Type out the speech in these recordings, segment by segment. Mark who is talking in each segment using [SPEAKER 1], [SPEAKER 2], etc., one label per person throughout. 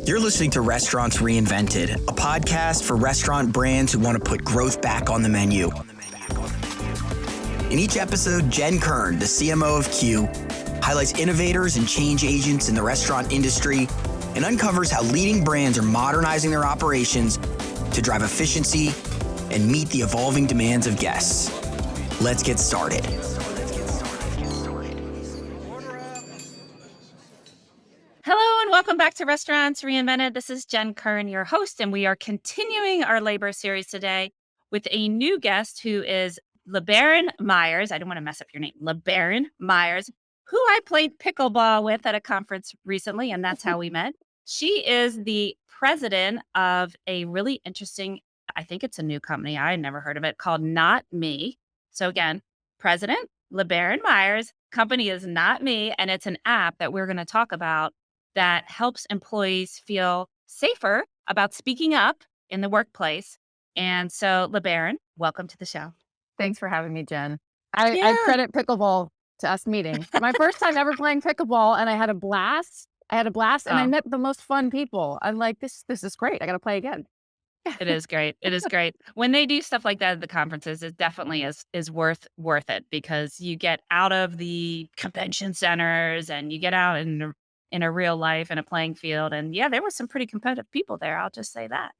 [SPEAKER 1] You're listening to Restaurants Reinvented, a podcast for restaurant brands who want to put growth back on the menu. In each episode, Jen Kern, the CMO of Q, highlights innovators and change agents in the restaurant industry and uncovers how leading brands are modernizing their operations to drive efficiency and meet the evolving demands of guests. Let's get started.
[SPEAKER 2] Hello and welcome back to Restaurants Reinvented. This is Jen Kern, your host, and we are continuing our labor series today with a new guest who is LeBaron Meyers. I don't want to mess up your name. LeBaron Meyers, who I played pickleball with at a conference recently, and that's how we met. She is the president of a really interesting, I think it's a new company, I had never heard of it, called NotMe. So again, President LeBaron Meyers, company is NotMe, and it's an app that we're going to talk about that helps employees feel safer about speaking up in the workplace. And so, LeBaron, welcome to the show.
[SPEAKER 3] Thanks for having me, Jen. I credit pickleball to us meeting. My first time ever playing pickleball, and I had a blast. And I met the most fun people. I'm like, this is great. I got to play again.
[SPEAKER 2] It is great. It is great. When they do stuff like that at the conferences, it definitely is worth it because you get out of the convention centers and you get out in a real life in a playing field. And yeah, there were some pretty competitive people there. I'll just say that.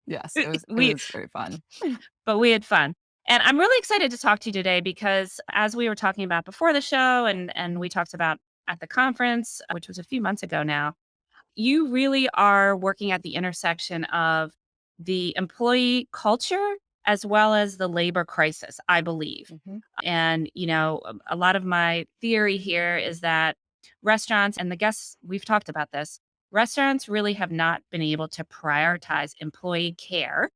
[SPEAKER 3] Yes. It was very fun.
[SPEAKER 2] But we had fun. And I'm really excited to talk to you today because as we were talking about before the show and we talked about at the conference, which was a few months ago now, you really are working at the intersection of the employee culture as well as the labor crisis, I believe.
[SPEAKER 3] Mm-hmm.
[SPEAKER 2] And, a lot of my theory here is that restaurants and the guests, we've talked about this, restaurants really have not been able to prioritize employee care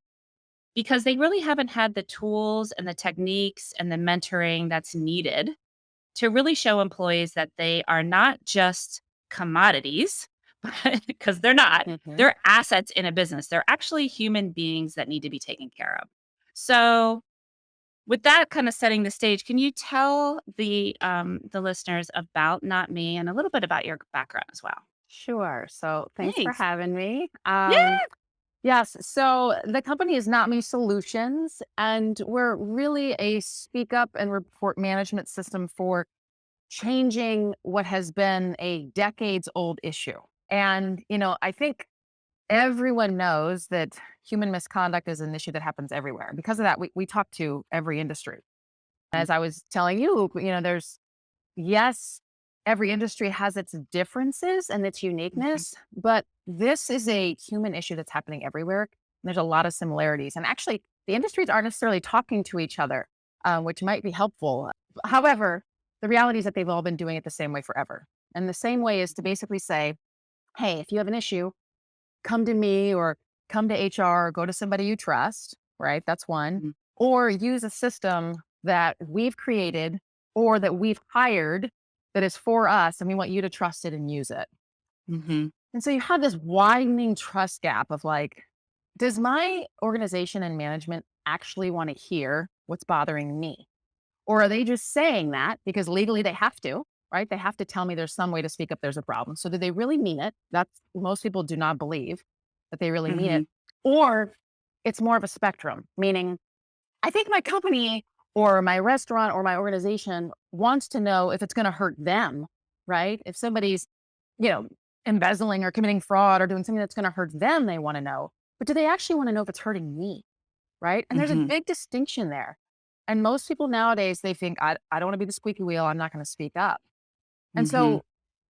[SPEAKER 2] because they really haven't had the tools and the techniques and the mentoring that's needed to really show employees that they are not just commodities, because they're not.
[SPEAKER 3] Mm-hmm.
[SPEAKER 2] They're assets in a business. They're actually human beings that need to be taken care of. So with that kind of setting the stage, can you tell the listeners about NotMe and a little bit about your background as well?
[SPEAKER 3] Sure. So thanks for having me.
[SPEAKER 2] Yeah.
[SPEAKER 3] Yes. So the company is NotMe Solutions, and we're really a speak up and report management system for changing what has been a decades old issue. And, I think everyone knows that human misconduct is an issue that happens everywhere. Because of that, we talk to every industry. As I was telling you, yes, every industry has its differences and its uniqueness, but this is a human issue that's happening everywhere. And there's a lot of similarities. And actually, the industries aren't necessarily talking to each other, which might be helpful. However, the reality is that they've all been doing it the same way forever. And the same way is to basically say, hey, if you have an issue, come to me or come to HR or go to somebody you trust, right? That's one.
[SPEAKER 2] Mm-hmm.
[SPEAKER 3] Or use a system that we've created or that we've hired that is for us, and we want you to trust it and use it.
[SPEAKER 2] Mm-hmm.
[SPEAKER 3] And so you have this widening trust gap of like, does my organization and management actually want to hear what's bothering me? Or are they just saying that because legally they have to, right? They have to tell me there's some way to speak up there's a problem. So do they really mean it? Most people do not believe that they really mean it. Or it's more of a spectrum, meaning I think my company or my restaurant or my organization wants to know if it's going to hurt them, right? If somebody's, embezzling or committing fraud or doing something that's going to hurt them, they want to know. But do they actually want to know if it's hurting me, right? And there's a big distinction there. And most people nowadays, they think, I don't want to be the squeaky wheel. I'm not going to speak up. And so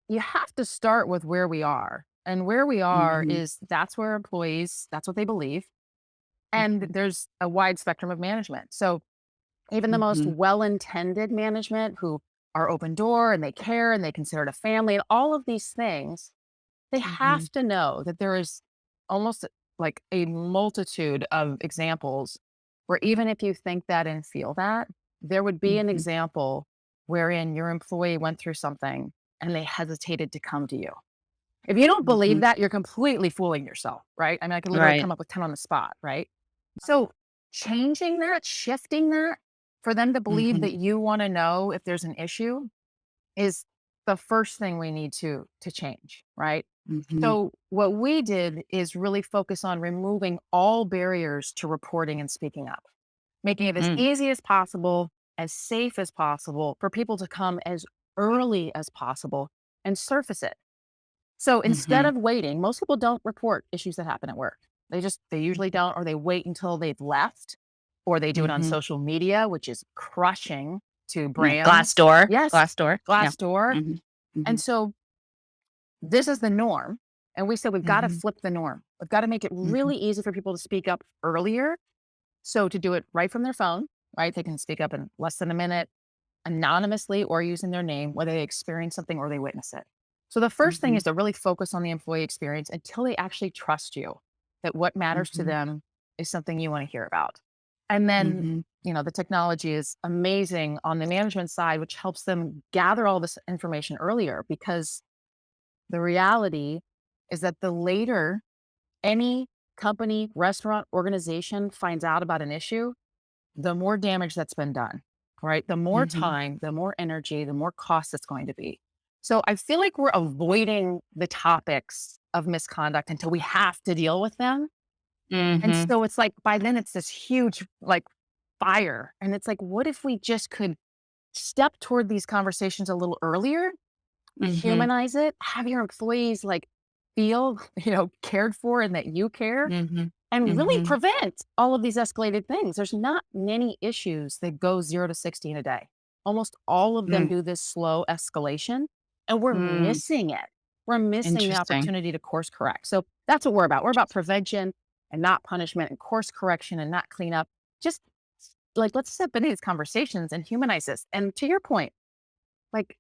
[SPEAKER 3] you have to start with where we are. And where we are is that's where employees, that's what they believe. And there's a wide spectrum of management. So even the most well-intended management who are open door and they care and they consider it a family and all of these things, they have to know that there is almost like a multitude of examples where even if you think that and feel that, there would be an example wherein your employee went through something and they hesitated to come to you. If you don't believe that, you're completely fooling yourself, right? I mean, I could literally come up with 10 on the spot, right? So changing that, shifting that for them to believe that you want to know if there's an issue is the first thing we need to change, right?
[SPEAKER 2] Mhm.
[SPEAKER 3] So what we did is really focus on removing all barriers to reporting and speaking up, making it as
[SPEAKER 2] Mm.
[SPEAKER 3] easy as possible, as safe as possible for people to come as early as possible and surface it. So instead
[SPEAKER 2] Mhm.
[SPEAKER 3] of waiting, most people don't report issues that happen at work. They usually don't, or they wait until they've left, or they do it on
[SPEAKER 2] Mhm.
[SPEAKER 3] social media, which is crushing to
[SPEAKER 2] Yeah.
[SPEAKER 3] brands.
[SPEAKER 2] Glassdoor.
[SPEAKER 3] Yes,
[SPEAKER 2] Glassdoor. Yeah.
[SPEAKER 3] Glassdoor.
[SPEAKER 2] Mhm.
[SPEAKER 3] And
[SPEAKER 2] Mhm.
[SPEAKER 3] so this is the norm. And we said we've got to
[SPEAKER 2] Mhm.
[SPEAKER 3] flip the norm. We've got to make it
[SPEAKER 2] Mhm.
[SPEAKER 3] really easy for people to speak up earlier. So to do it right from their phone, right? They can speak up in less than a minute, anonymously or using their name, whether they experience something or they witness it. So the first thing
[SPEAKER 2] Mhm.
[SPEAKER 3] is to really focus on the employee experience until they actually trust you, that what matters to
[SPEAKER 2] Mhm.
[SPEAKER 3] them is something you want to hear about. And then,
[SPEAKER 2] Mhm.
[SPEAKER 3] the technology is amazing on the management side, which helps them gather all this information earlier because the reality is that the later any company, restaurant, organization finds out about an issue, the more damage that's been done, right? The more
[SPEAKER 2] Mhm.
[SPEAKER 3] time, the more energy, the more cost it's going to be. So I feel like we're avoiding the topics of misconduct until we have to deal with them. And
[SPEAKER 2] Mhm.
[SPEAKER 3] so it's like by then it's this huge fire. And it's like, what if we just could step toward these conversations a little earlier,
[SPEAKER 2] Mhm.
[SPEAKER 3] humanize it, have your employees feel, cared for and that you care
[SPEAKER 2] Mhm.
[SPEAKER 3] and really
[SPEAKER 2] Mhm.
[SPEAKER 3] prevent all of these escalated things. There's not many issues that go 0 to 60 in a day. Almost all of them
[SPEAKER 2] Mm.
[SPEAKER 3] do this slow escalation, and we're
[SPEAKER 2] Mm.
[SPEAKER 3] missing it. We're missing the
[SPEAKER 2] Interesting.
[SPEAKER 3] opportunity to course correct. So that's what we're about. We're about prevention and not punishment and course correction and not cleanup. Just let's step into these conversations and humanize this. And to your point, like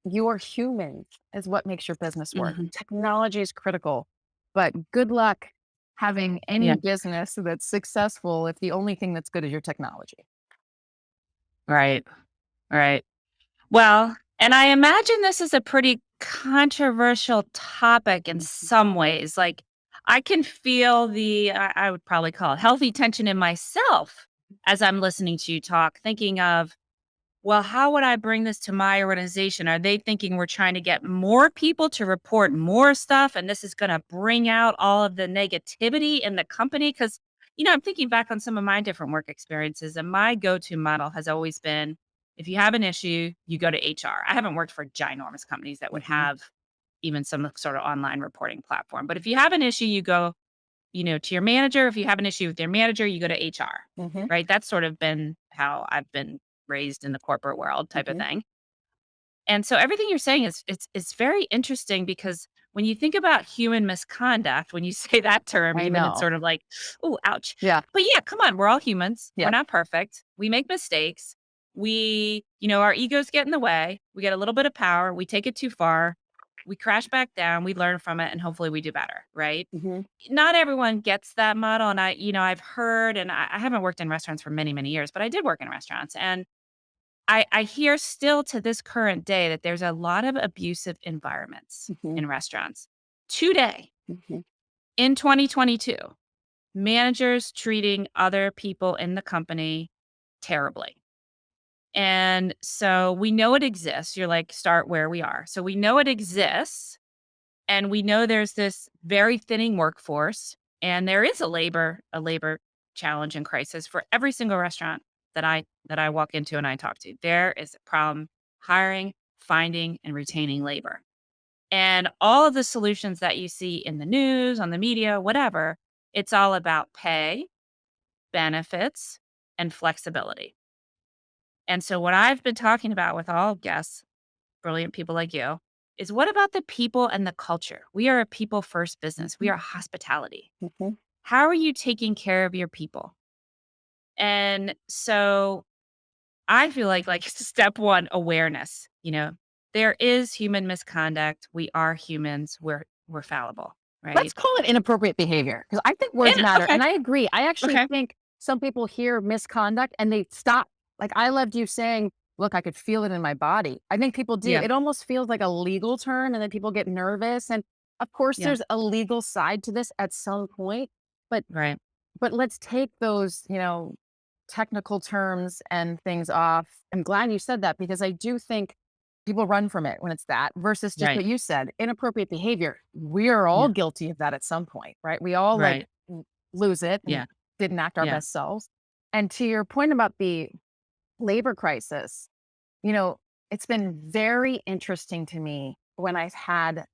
[SPEAKER 3] your humans is what makes your business work.
[SPEAKER 2] Mhm.
[SPEAKER 3] Technology is critical, but good luck having any
[SPEAKER 2] Yeah.
[SPEAKER 3] business that's successful if the only thing that's good is your technology.
[SPEAKER 2] Right. Right. Well, and I imagine this is a pretty controversial topic in some ways. Like, I can feel I would probably call it healthy tension in myself as I'm listening to you talk, thinking of, well, how would I bring this to my organization? Are they thinking we're trying to get more people to report more stuff and this is going to bring out all of the negativity in the company? Because, I'm thinking back on some of my different work experiences, and my go to model has always been if you have an issue, you go to HR. I haven't worked for ginormous companies that would
[SPEAKER 3] Mhm.
[SPEAKER 2] have even some sort of online reporting platform. But if you have an issue, you go, to your manager. If you have an issue with your manager, you go to HR,
[SPEAKER 3] Mhm.
[SPEAKER 2] right? That's sort of been how I've been raised in the corporate world type of
[SPEAKER 3] Mhm.
[SPEAKER 2] thing. And so everything you're saying is it's very interesting because when you think about human misconduct, when you say that term,
[SPEAKER 3] I
[SPEAKER 2] even it's
[SPEAKER 3] know.
[SPEAKER 2] sort of like, oh, ouch.
[SPEAKER 3] Yeah.
[SPEAKER 2] But yeah, come on, we're all humans. We're
[SPEAKER 3] Yeah.
[SPEAKER 2] not perfect. We make mistakes. Our egos get in the way. We get a little bit of power. We take it too far. We crash back down. We learn from it, and hopefully we do better, right?
[SPEAKER 3] Mhm.
[SPEAKER 2] Not everyone gets that model. And I've heard, and I haven't worked in restaurants for many, many years, but I did work in restaurants. And I hear still to this current day that there's a lot of abusive environments
[SPEAKER 3] Mhm.
[SPEAKER 2] in restaurants. Today,
[SPEAKER 3] Mhm.
[SPEAKER 2] in 2022, managers treating other people in the company terribly. And so we know it exists. You're like, start where we are. So we know it exists. And we know there's this very thinning workforce. And there is a labor challenge and crisis for every single restaurant that I walk into and I talk to. There is a problem hiring, finding, and retaining labor. And all of the solutions that you see in the news, on the media, whatever, it's all about pay, benefits, and flexibility. And so what I've been talking about with all guests, brilliant people like you, is what about the people and the culture? We are a people first business. We
[SPEAKER 3] Mhm.
[SPEAKER 2] are hospitality.
[SPEAKER 3] Mhm.
[SPEAKER 2] How are you taking care of your people? And so I feel like step one, awareness. There is human misconduct. We are humans. We're fallible,
[SPEAKER 3] Let's
[SPEAKER 2] right?
[SPEAKER 3] call it inappropriate behavior because I think words
[SPEAKER 2] And
[SPEAKER 3] matter.
[SPEAKER 2] okay,
[SPEAKER 3] And I agree. I actually
[SPEAKER 2] okay,
[SPEAKER 3] think some people hear misconduct and they stop. Like I loved you saying, look, I could feel it in my body. I think people do.
[SPEAKER 2] yeah,
[SPEAKER 3] It almost feels like a legal term and then people get nervous. And of course,
[SPEAKER 2] yeah,
[SPEAKER 3] there's a legal side to this at some point. But
[SPEAKER 2] right,
[SPEAKER 3] but let's take those, technical terms and things off. I'm glad you said that because I do think People run from it when it's that versus just
[SPEAKER 2] Right.
[SPEAKER 3] what you said, inappropriate behavior. We are all
[SPEAKER 2] Yeah.
[SPEAKER 3] guilty of that at some point, right? We all like
[SPEAKER 2] Right.
[SPEAKER 3] lose it and
[SPEAKER 2] Yeah.
[SPEAKER 3] didn't act our
[SPEAKER 2] Yeah.
[SPEAKER 3] best selves. And to your point about the labor crisis, you know, it's been very interesting to me when I've had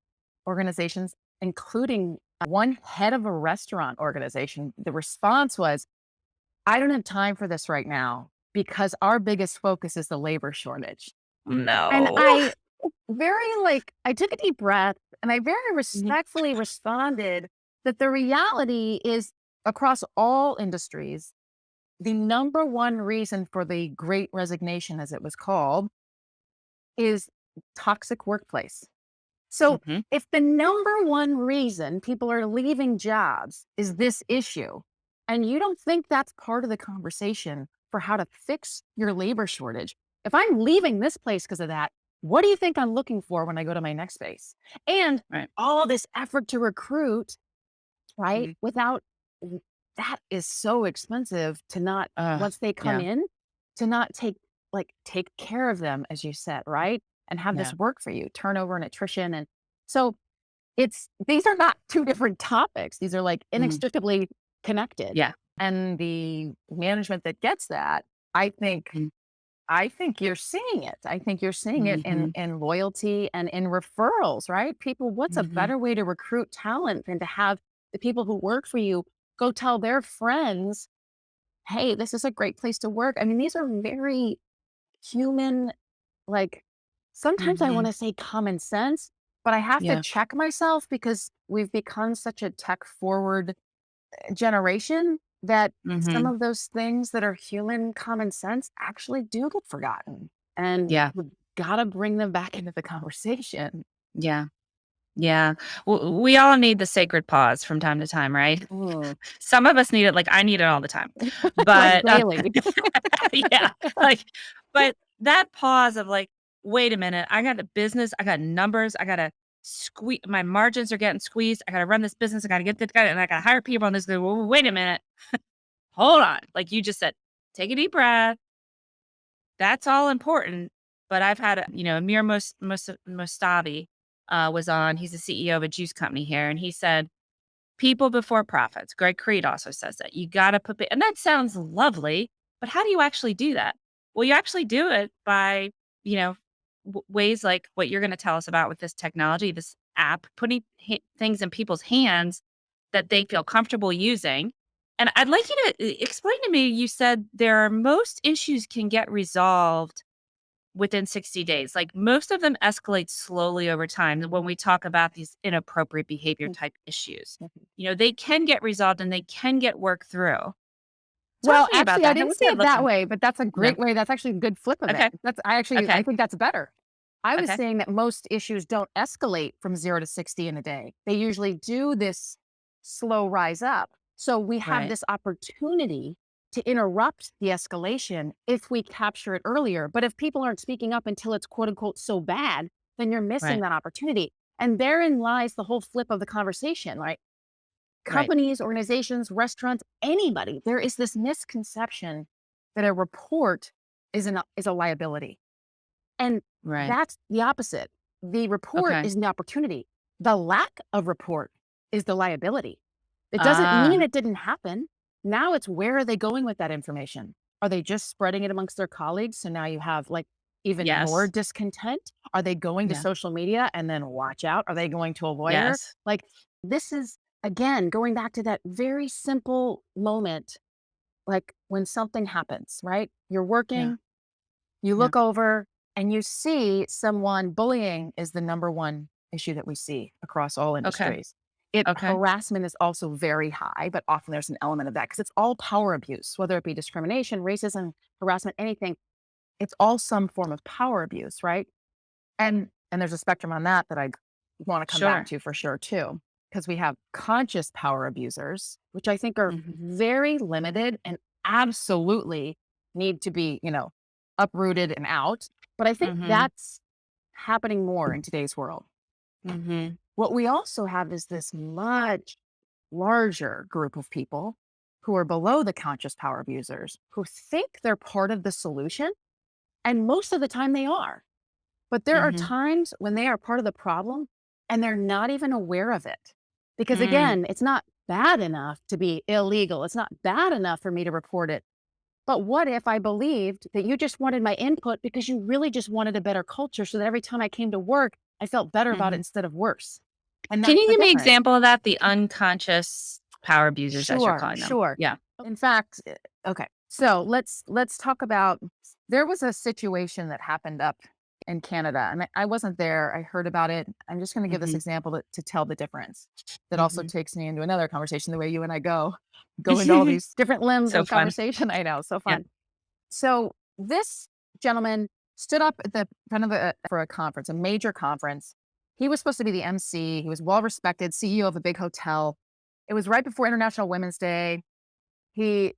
[SPEAKER 3] organizations, including one head of a restaurant organization. The response was, I don't have time for this right now because our biggest focus is the labor shortage. And
[SPEAKER 2] No.
[SPEAKER 3] I I took a deep breath and I very
[SPEAKER 2] Mhm.
[SPEAKER 3] respectfully responded that the reality is across all industries, the number one reason for the great resignation, as it was called, is toxic workplace. So
[SPEAKER 2] Mhm.
[SPEAKER 3] if the number one reason people are leaving jobs is this issue, and you don't think that's part of the conversation for how to fix your labor shortage, if I'm leaving this place because of that, what do you think I'm looking for when I go to my next space? And
[SPEAKER 2] Right.
[SPEAKER 3] all this effort to recruit, right?
[SPEAKER 2] Mhm.
[SPEAKER 3] Without that is so expensive to not, once they come
[SPEAKER 2] Yeah.
[SPEAKER 3] in, to not take care of them, as you said, right? And have
[SPEAKER 2] Yeah.
[SPEAKER 3] this work for you, turnover and attrition. And so these are not two different topics. These are like
[SPEAKER 2] Mhm.
[SPEAKER 3] inextricably connected.
[SPEAKER 2] Yeah.
[SPEAKER 3] And the management that gets that, I think
[SPEAKER 2] Mhm.
[SPEAKER 3] I think you're seeing it. I think you're seeing it
[SPEAKER 2] Mhm.
[SPEAKER 3] in loyalty and in referrals, right? People, what's a
[SPEAKER 2] Mhm.
[SPEAKER 3] better way to recruit talent than to have the people who work for you go tell their friends, "Hey, this is a great place to work." I mean, these are very human, like sometimes I want
[SPEAKER 2] Mhm.
[SPEAKER 3] to say common sense, but I have to
[SPEAKER 2] Yeah.
[SPEAKER 3] check myself because we've become such a tech forward generation that some
[SPEAKER 2] Mhm.
[SPEAKER 3] of those things that are human common sense actually do get forgotten. And
[SPEAKER 2] Yeah.
[SPEAKER 3] we gotta bring them back into the conversation.
[SPEAKER 2] Yeah. Yeah. We all need the sacred pause from time to time, right?
[SPEAKER 3] Mm.
[SPEAKER 2] Some of us need it, like, I need it all the time.
[SPEAKER 3] Like
[SPEAKER 2] But,
[SPEAKER 3] daily.
[SPEAKER 2] yeah, like, but that pause of, like, "Wait a minute, I got a business, I got numbers, I gotta squeeze. My margins are getting squeezed, I gotta run this business, I gotta get this guy, and I gotta hire people on this, wait a minute, hold on." Like you just said, take a deep breath. That's all important, but I've had Amir Mustavi, was on. He's the CEO of a juice company here, and he said, "People before profits." Greg Creed also says that. You gotta and that sounds lovely, but how do you actually do that? Well, you actually do it by, you know, ways like what you're gonna tell us about with this technology, this app, putting things in people's hands that they feel comfortable using. And I'd like you to explain to me, you said there are most issues can get resolved within 60 days. Like most of them escalate slowly over time when we talk about these inappropriate behavior type issues. They can get resolved and they can get worked through. Talk
[SPEAKER 3] Well,
[SPEAKER 2] to me about
[SPEAKER 3] actually, I
[SPEAKER 2] that.
[SPEAKER 3] didn't
[SPEAKER 2] What's
[SPEAKER 3] say
[SPEAKER 2] that
[SPEAKER 3] it
[SPEAKER 2] look
[SPEAKER 3] that
[SPEAKER 2] like?
[SPEAKER 3] way, but that's a
[SPEAKER 2] No.
[SPEAKER 3] great way. That's actually a good flip of it.
[SPEAKER 2] Okay.
[SPEAKER 3] I
[SPEAKER 2] Okay.
[SPEAKER 3] think that's better. I was
[SPEAKER 2] Okay.
[SPEAKER 3] saying that most issues don't escalate from 0 to 60 in a day. They usually do this slow rise up. So we have
[SPEAKER 2] Right.
[SPEAKER 3] this opportunity to interrupt the escalation if we capture it earlier. But if people aren't speaking up until it's quote unquote so bad, then you're missing
[SPEAKER 2] Right.
[SPEAKER 3] that opportunity. And therein lies the whole flip of the conversation, right?
[SPEAKER 2] Right.
[SPEAKER 3] Companies, organizations, restaurants, anybody, there is this misconception that a report is a liability. And
[SPEAKER 2] Right.
[SPEAKER 3] that's the opposite. The report
[SPEAKER 2] Okay.
[SPEAKER 3] is the opportunity. The lack of report is the liability. It doesn't mean
[SPEAKER 2] Ah,
[SPEAKER 3] it didn't happen. Now it's where are they going with that information? Are they just spreading it amongst their colleagues? So now you have like even more
[SPEAKER 2] yes.
[SPEAKER 3] discontent. Are they going to
[SPEAKER 2] Yeah.
[SPEAKER 3] social media and then watch out? Are they going to a lawyer?
[SPEAKER 2] Yes.
[SPEAKER 3] Like this is again going back to that very simple moment, like when something happens, right? You're
[SPEAKER 2] Yeah.
[SPEAKER 3] working, you
[SPEAKER 2] Yeah.
[SPEAKER 3] look over and you see someone bullying is the number one issue that we see across all
[SPEAKER 2] Okay.
[SPEAKER 3] industries.
[SPEAKER 2] Okay.
[SPEAKER 3] Harassment is also very high, but often there's an element of that because it's all power abuse, whether it be discrimination, racism, harassment, anything. It's all some form of power abuse, right? And there's a spectrum on that that I want to come back
[SPEAKER 2] Sure.
[SPEAKER 3] to for sure too, because we have conscious power abusers, which I think are
[SPEAKER 2] Mhm.
[SPEAKER 3] very limited and absolutely need to be, uprooted and out. But I think
[SPEAKER 2] Mhm.
[SPEAKER 3] that's happening more in today's world.
[SPEAKER 2] Mhm.
[SPEAKER 3] What we also have is this much larger group of people who are below the conscious power abusers who think they're part of the solution. And most of the time they are. But there are
[SPEAKER 2] Mm-hmm.
[SPEAKER 3] times when they are part of the problem and they're not even aware of it. Because
[SPEAKER 2] Mm.
[SPEAKER 3] again, it's not bad enough to be illegal. It's not bad enough for me to report it. But what if I believed that you just wanted my input because you really just wanted a better culture so that every time I came to work, I felt better about it
[SPEAKER 2] Mm-hmm.
[SPEAKER 3] instead of worse? And
[SPEAKER 2] Can
[SPEAKER 3] that's
[SPEAKER 2] you
[SPEAKER 3] the
[SPEAKER 2] give me an
[SPEAKER 3] difference.
[SPEAKER 2] example of that? The unconscious power abusers, as you're
[SPEAKER 3] Sure,
[SPEAKER 2] calling them.
[SPEAKER 3] sure.
[SPEAKER 2] Yeah.
[SPEAKER 3] In fact, okay. So let's talk about, there was a situation that happened up in Canada, and I wasn't there. I heard about it. I'm just going to give this
[SPEAKER 2] Mm-hmm.
[SPEAKER 3] example to tell the difference. That also
[SPEAKER 2] Mm-hmm.
[SPEAKER 3] takes me into another conversation, the way you and I go into all these different limbs
[SPEAKER 2] So
[SPEAKER 3] of
[SPEAKER 2] fun.
[SPEAKER 3] conversation. I know, so
[SPEAKER 2] Yeah.
[SPEAKER 3] fun. So this gentleman stood up at the front of for a conference, a major conference. He was supposed to be the MC. He was well respected, CEO of a big hotel. It was right before International Women's Day. He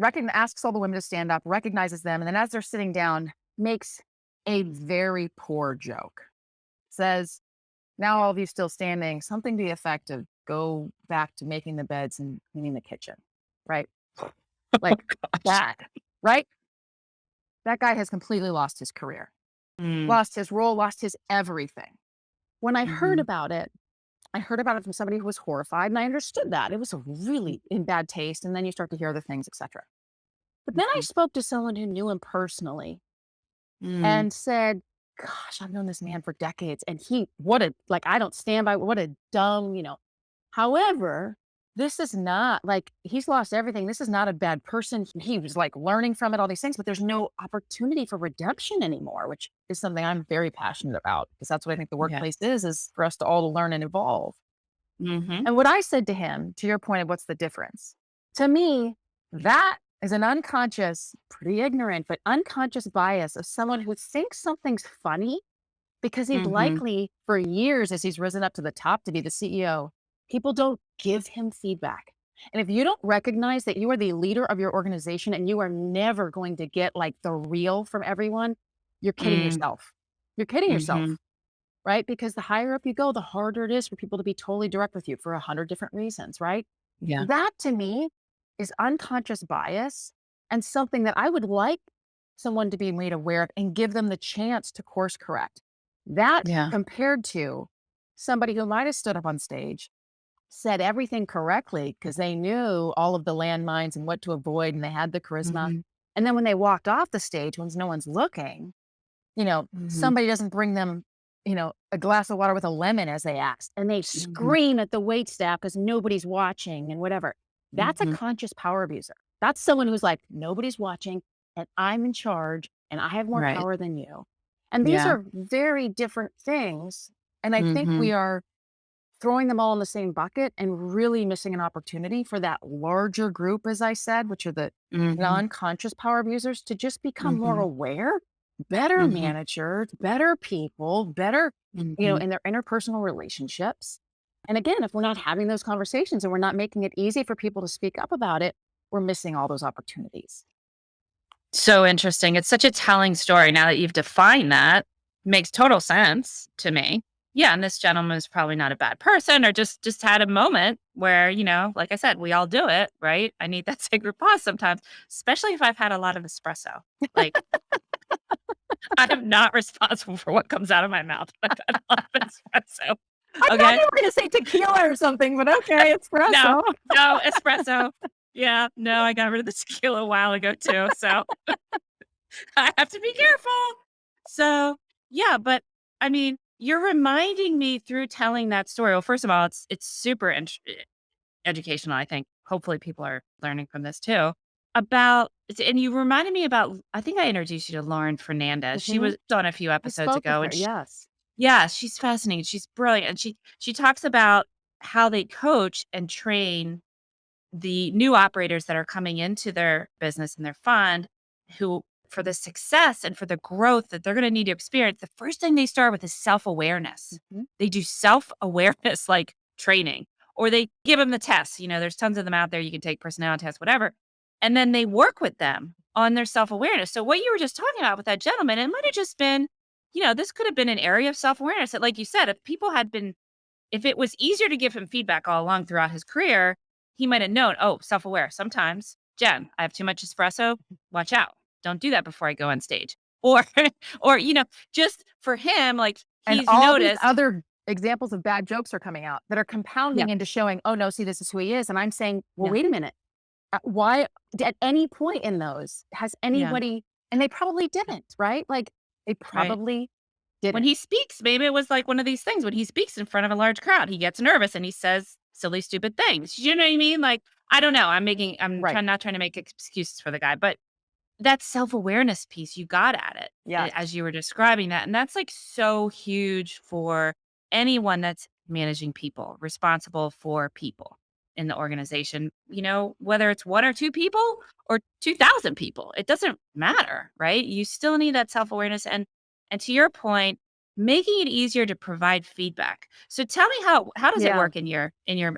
[SPEAKER 3] asks all the women to stand up, recognizes them, and then as they're sitting down, makes a very poor joke. Says, "Now all of you still standing," something to the effect of, "Go back to making the beds and cleaning the kitchen." Right?
[SPEAKER 2] Oh
[SPEAKER 3] Like
[SPEAKER 2] gosh.
[SPEAKER 3] that. Right? That guy has completely lost his career,
[SPEAKER 2] Mm.
[SPEAKER 3] lost his role, lost his everything. When I heard
[SPEAKER 2] Mm-hmm.
[SPEAKER 3] about it, I heard about it from somebody who was horrified, and I understood that. It was a really in bad taste, and then you start to hear other things, etc. But then I
[SPEAKER 2] Mm-hmm.
[SPEAKER 3] spoke to someone who knew him personally
[SPEAKER 2] Mm.
[SPEAKER 3] and said, "Gosh, I've known this man for decades, and I don't stand by, what a dumb. However, this is not like, he's lost everything. This is not a bad person. He was like learning from it, all these things, but there's no opportunity for redemption anymore," which is something I'm very passionate about, because that's what I think the workplace
[SPEAKER 2] Yes.
[SPEAKER 3] is for us to all to learn and evolve.
[SPEAKER 2] Mm-hmm.
[SPEAKER 3] And what I said to him, to your point of what's the difference? To me, that is an unconscious, pretty ignorant, but unconscious bias of someone who thinks something's funny because he'd
[SPEAKER 2] Mm-hmm.
[SPEAKER 3] likely, for years, as he's risen up to the top to be the CEO, people don't give him feedback. And if you don't recognize that you are the leader of your organization and you are never going to get like the real from everyone, you're kidding
[SPEAKER 2] Mm.
[SPEAKER 3] yourself. You're kidding
[SPEAKER 2] Mm-hmm.
[SPEAKER 3] yourself. Right? Because the higher up you go, the harder it is for people to be totally direct with you for 100 different reasons, right?
[SPEAKER 2] Yeah.
[SPEAKER 3] That to me is unconscious bias, and something that I would like someone to be made aware of and give them the chance to course correct. That
[SPEAKER 2] Yeah.
[SPEAKER 3] compared to somebody who might have stood up on stage, said everything correctly because they knew all of the landmines and what to avoid, and they had the charisma.
[SPEAKER 2] Mm-hmm.
[SPEAKER 3] And then when they walked off the stage, when no one's looking,
[SPEAKER 2] Mm-hmm.
[SPEAKER 3] somebody doesn't bring them, a glass of water with a lemon as they asked, and they
[SPEAKER 2] Mm-hmm.
[SPEAKER 3] scream at the wait staff because nobody's watching and whatever. That's a
[SPEAKER 2] Mm-hmm.
[SPEAKER 3] conscious power abuser. That's someone who's like, nobody's watching and I'm in charge and I have more
[SPEAKER 2] Right.
[SPEAKER 3] power than you. And these
[SPEAKER 2] Yeah.
[SPEAKER 3] are very different things. And I think
[SPEAKER 2] Mm-hmm.
[SPEAKER 3] we are throwing them all in the same bucket and really missing an opportunity for that larger group, as I said, which are the
[SPEAKER 2] Mm-hmm.
[SPEAKER 3] non-conscious power abusers, to just become more
[SPEAKER 2] Mm-hmm.
[SPEAKER 3] aware, better
[SPEAKER 2] Mm-hmm.
[SPEAKER 3] managers, better people, better,
[SPEAKER 2] Mm-hmm.
[SPEAKER 3] in their interpersonal relationships. And again, if we're not having those conversations and we're not making it easy for people to speak up about it, we're missing all those opportunities.
[SPEAKER 2] So interesting. It's such a telling story. Now that you've defined that, makes total sense to me. Yeah, and this gentleman is probably not a bad person, or just had a moment where, like I said, we all do it, right? I need that sacred pause sometimes, especially if I've had a lot of espresso. Like, I am not responsible for what comes out of my mouth. I've had a lot of espresso.
[SPEAKER 3] I thought
[SPEAKER 2] Okay.
[SPEAKER 3] you were going to say tequila or something, but okay,
[SPEAKER 2] No,
[SPEAKER 3] espresso.
[SPEAKER 2] no, espresso. Yeah, no, I got rid of the tequila a while ago too. So I have to be careful. So, yeah, but I mean, you're reminding me through telling that story. Well, first of all, it's super educational, I think. Hopefully people are learning from this too. And you reminded me about, I think I introduced you to Lauren Fernandez. She
[SPEAKER 3] Mhm.
[SPEAKER 2] was on a few
[SPEAKER 3] I
[SPEAKER 2] episodes
[SPEAKER 3] spoke with
[SPEAKER 2] ago,
[SPEAKER 3] her.
[SPEAKER 2] and
[SPEAKER 3] Yes.
[SPEAKER 2] yeah, she's fascinating. She's brilliant. And she talks about how they coach and train the new operators that are coming into their business and their fund, who, for the success and for the growth that they're going to need to experience, the first thing they start with is self-awareness.
[SPEAKER 3] Mhm.
[SPEAKER 2] They do self-awareness like training, or they give them the tests. There's tons of them out there. You can take personality tests, whatever. And then they work with them on their self-awareness. So what you were just talking about with that gentleman, it might have just been, this could have been an area of self-awareness that, like you said, if it was easier to give him feedback all along throughout his career, he might have known, oh, self-aware. Sometimes, Jen, I have too much espresso. Watch out. Don't do that before I go on stage. or, or, just for him, like
[SPEAKER 3] And
[SPEAKER 2] he's
[SPEAKER 3] all these
[SPEAKER 2] noticed.
[SPEAKER 3] other examples of bad jokes are coming out that are
[SPEAKER 2] Yeah.
[SPEAKER 3] compounding into showing, oh no, see, this is who he is. And I'm saying, well,
[SPEAKER 2] Yeah.
[SPEAKER 3] wait a minute. Why at any point in those has
[SPEAKER 2] Yeah.
[SPEAKER 3] anybody, and they probably didn't, right? Like they
[SPEAKER 2] Right.
[SPEAKER 3] probably
[SPEAKER 2] When
[SPEAKER 3] didn't.
[SPEAKER 2] he speaks, maybe it was like one of these things when he speaks in front of a large crowd, he gets nervous and he says silly, stupid things. You know what I mean? Like, I don't know. I'm
[SPEAKER 3] Right.
[SPEAKER 2] not trying to make excuses for the guy, but that self-awareness piece, you got at it
[SPEAKER 3] Yes.
[SPEAKER 2] as you were describing that. And that's like so huge for anyone that's managing people, responsible for people in the organization, whether it's one or two people or 2,000 people, it doesn't matter, right? You still need that self-awareness. And to your point, making it easier to provide feedback. So tell me how does it
[SPEAKER 3] Yeah.
[SPEAKER 2] work in your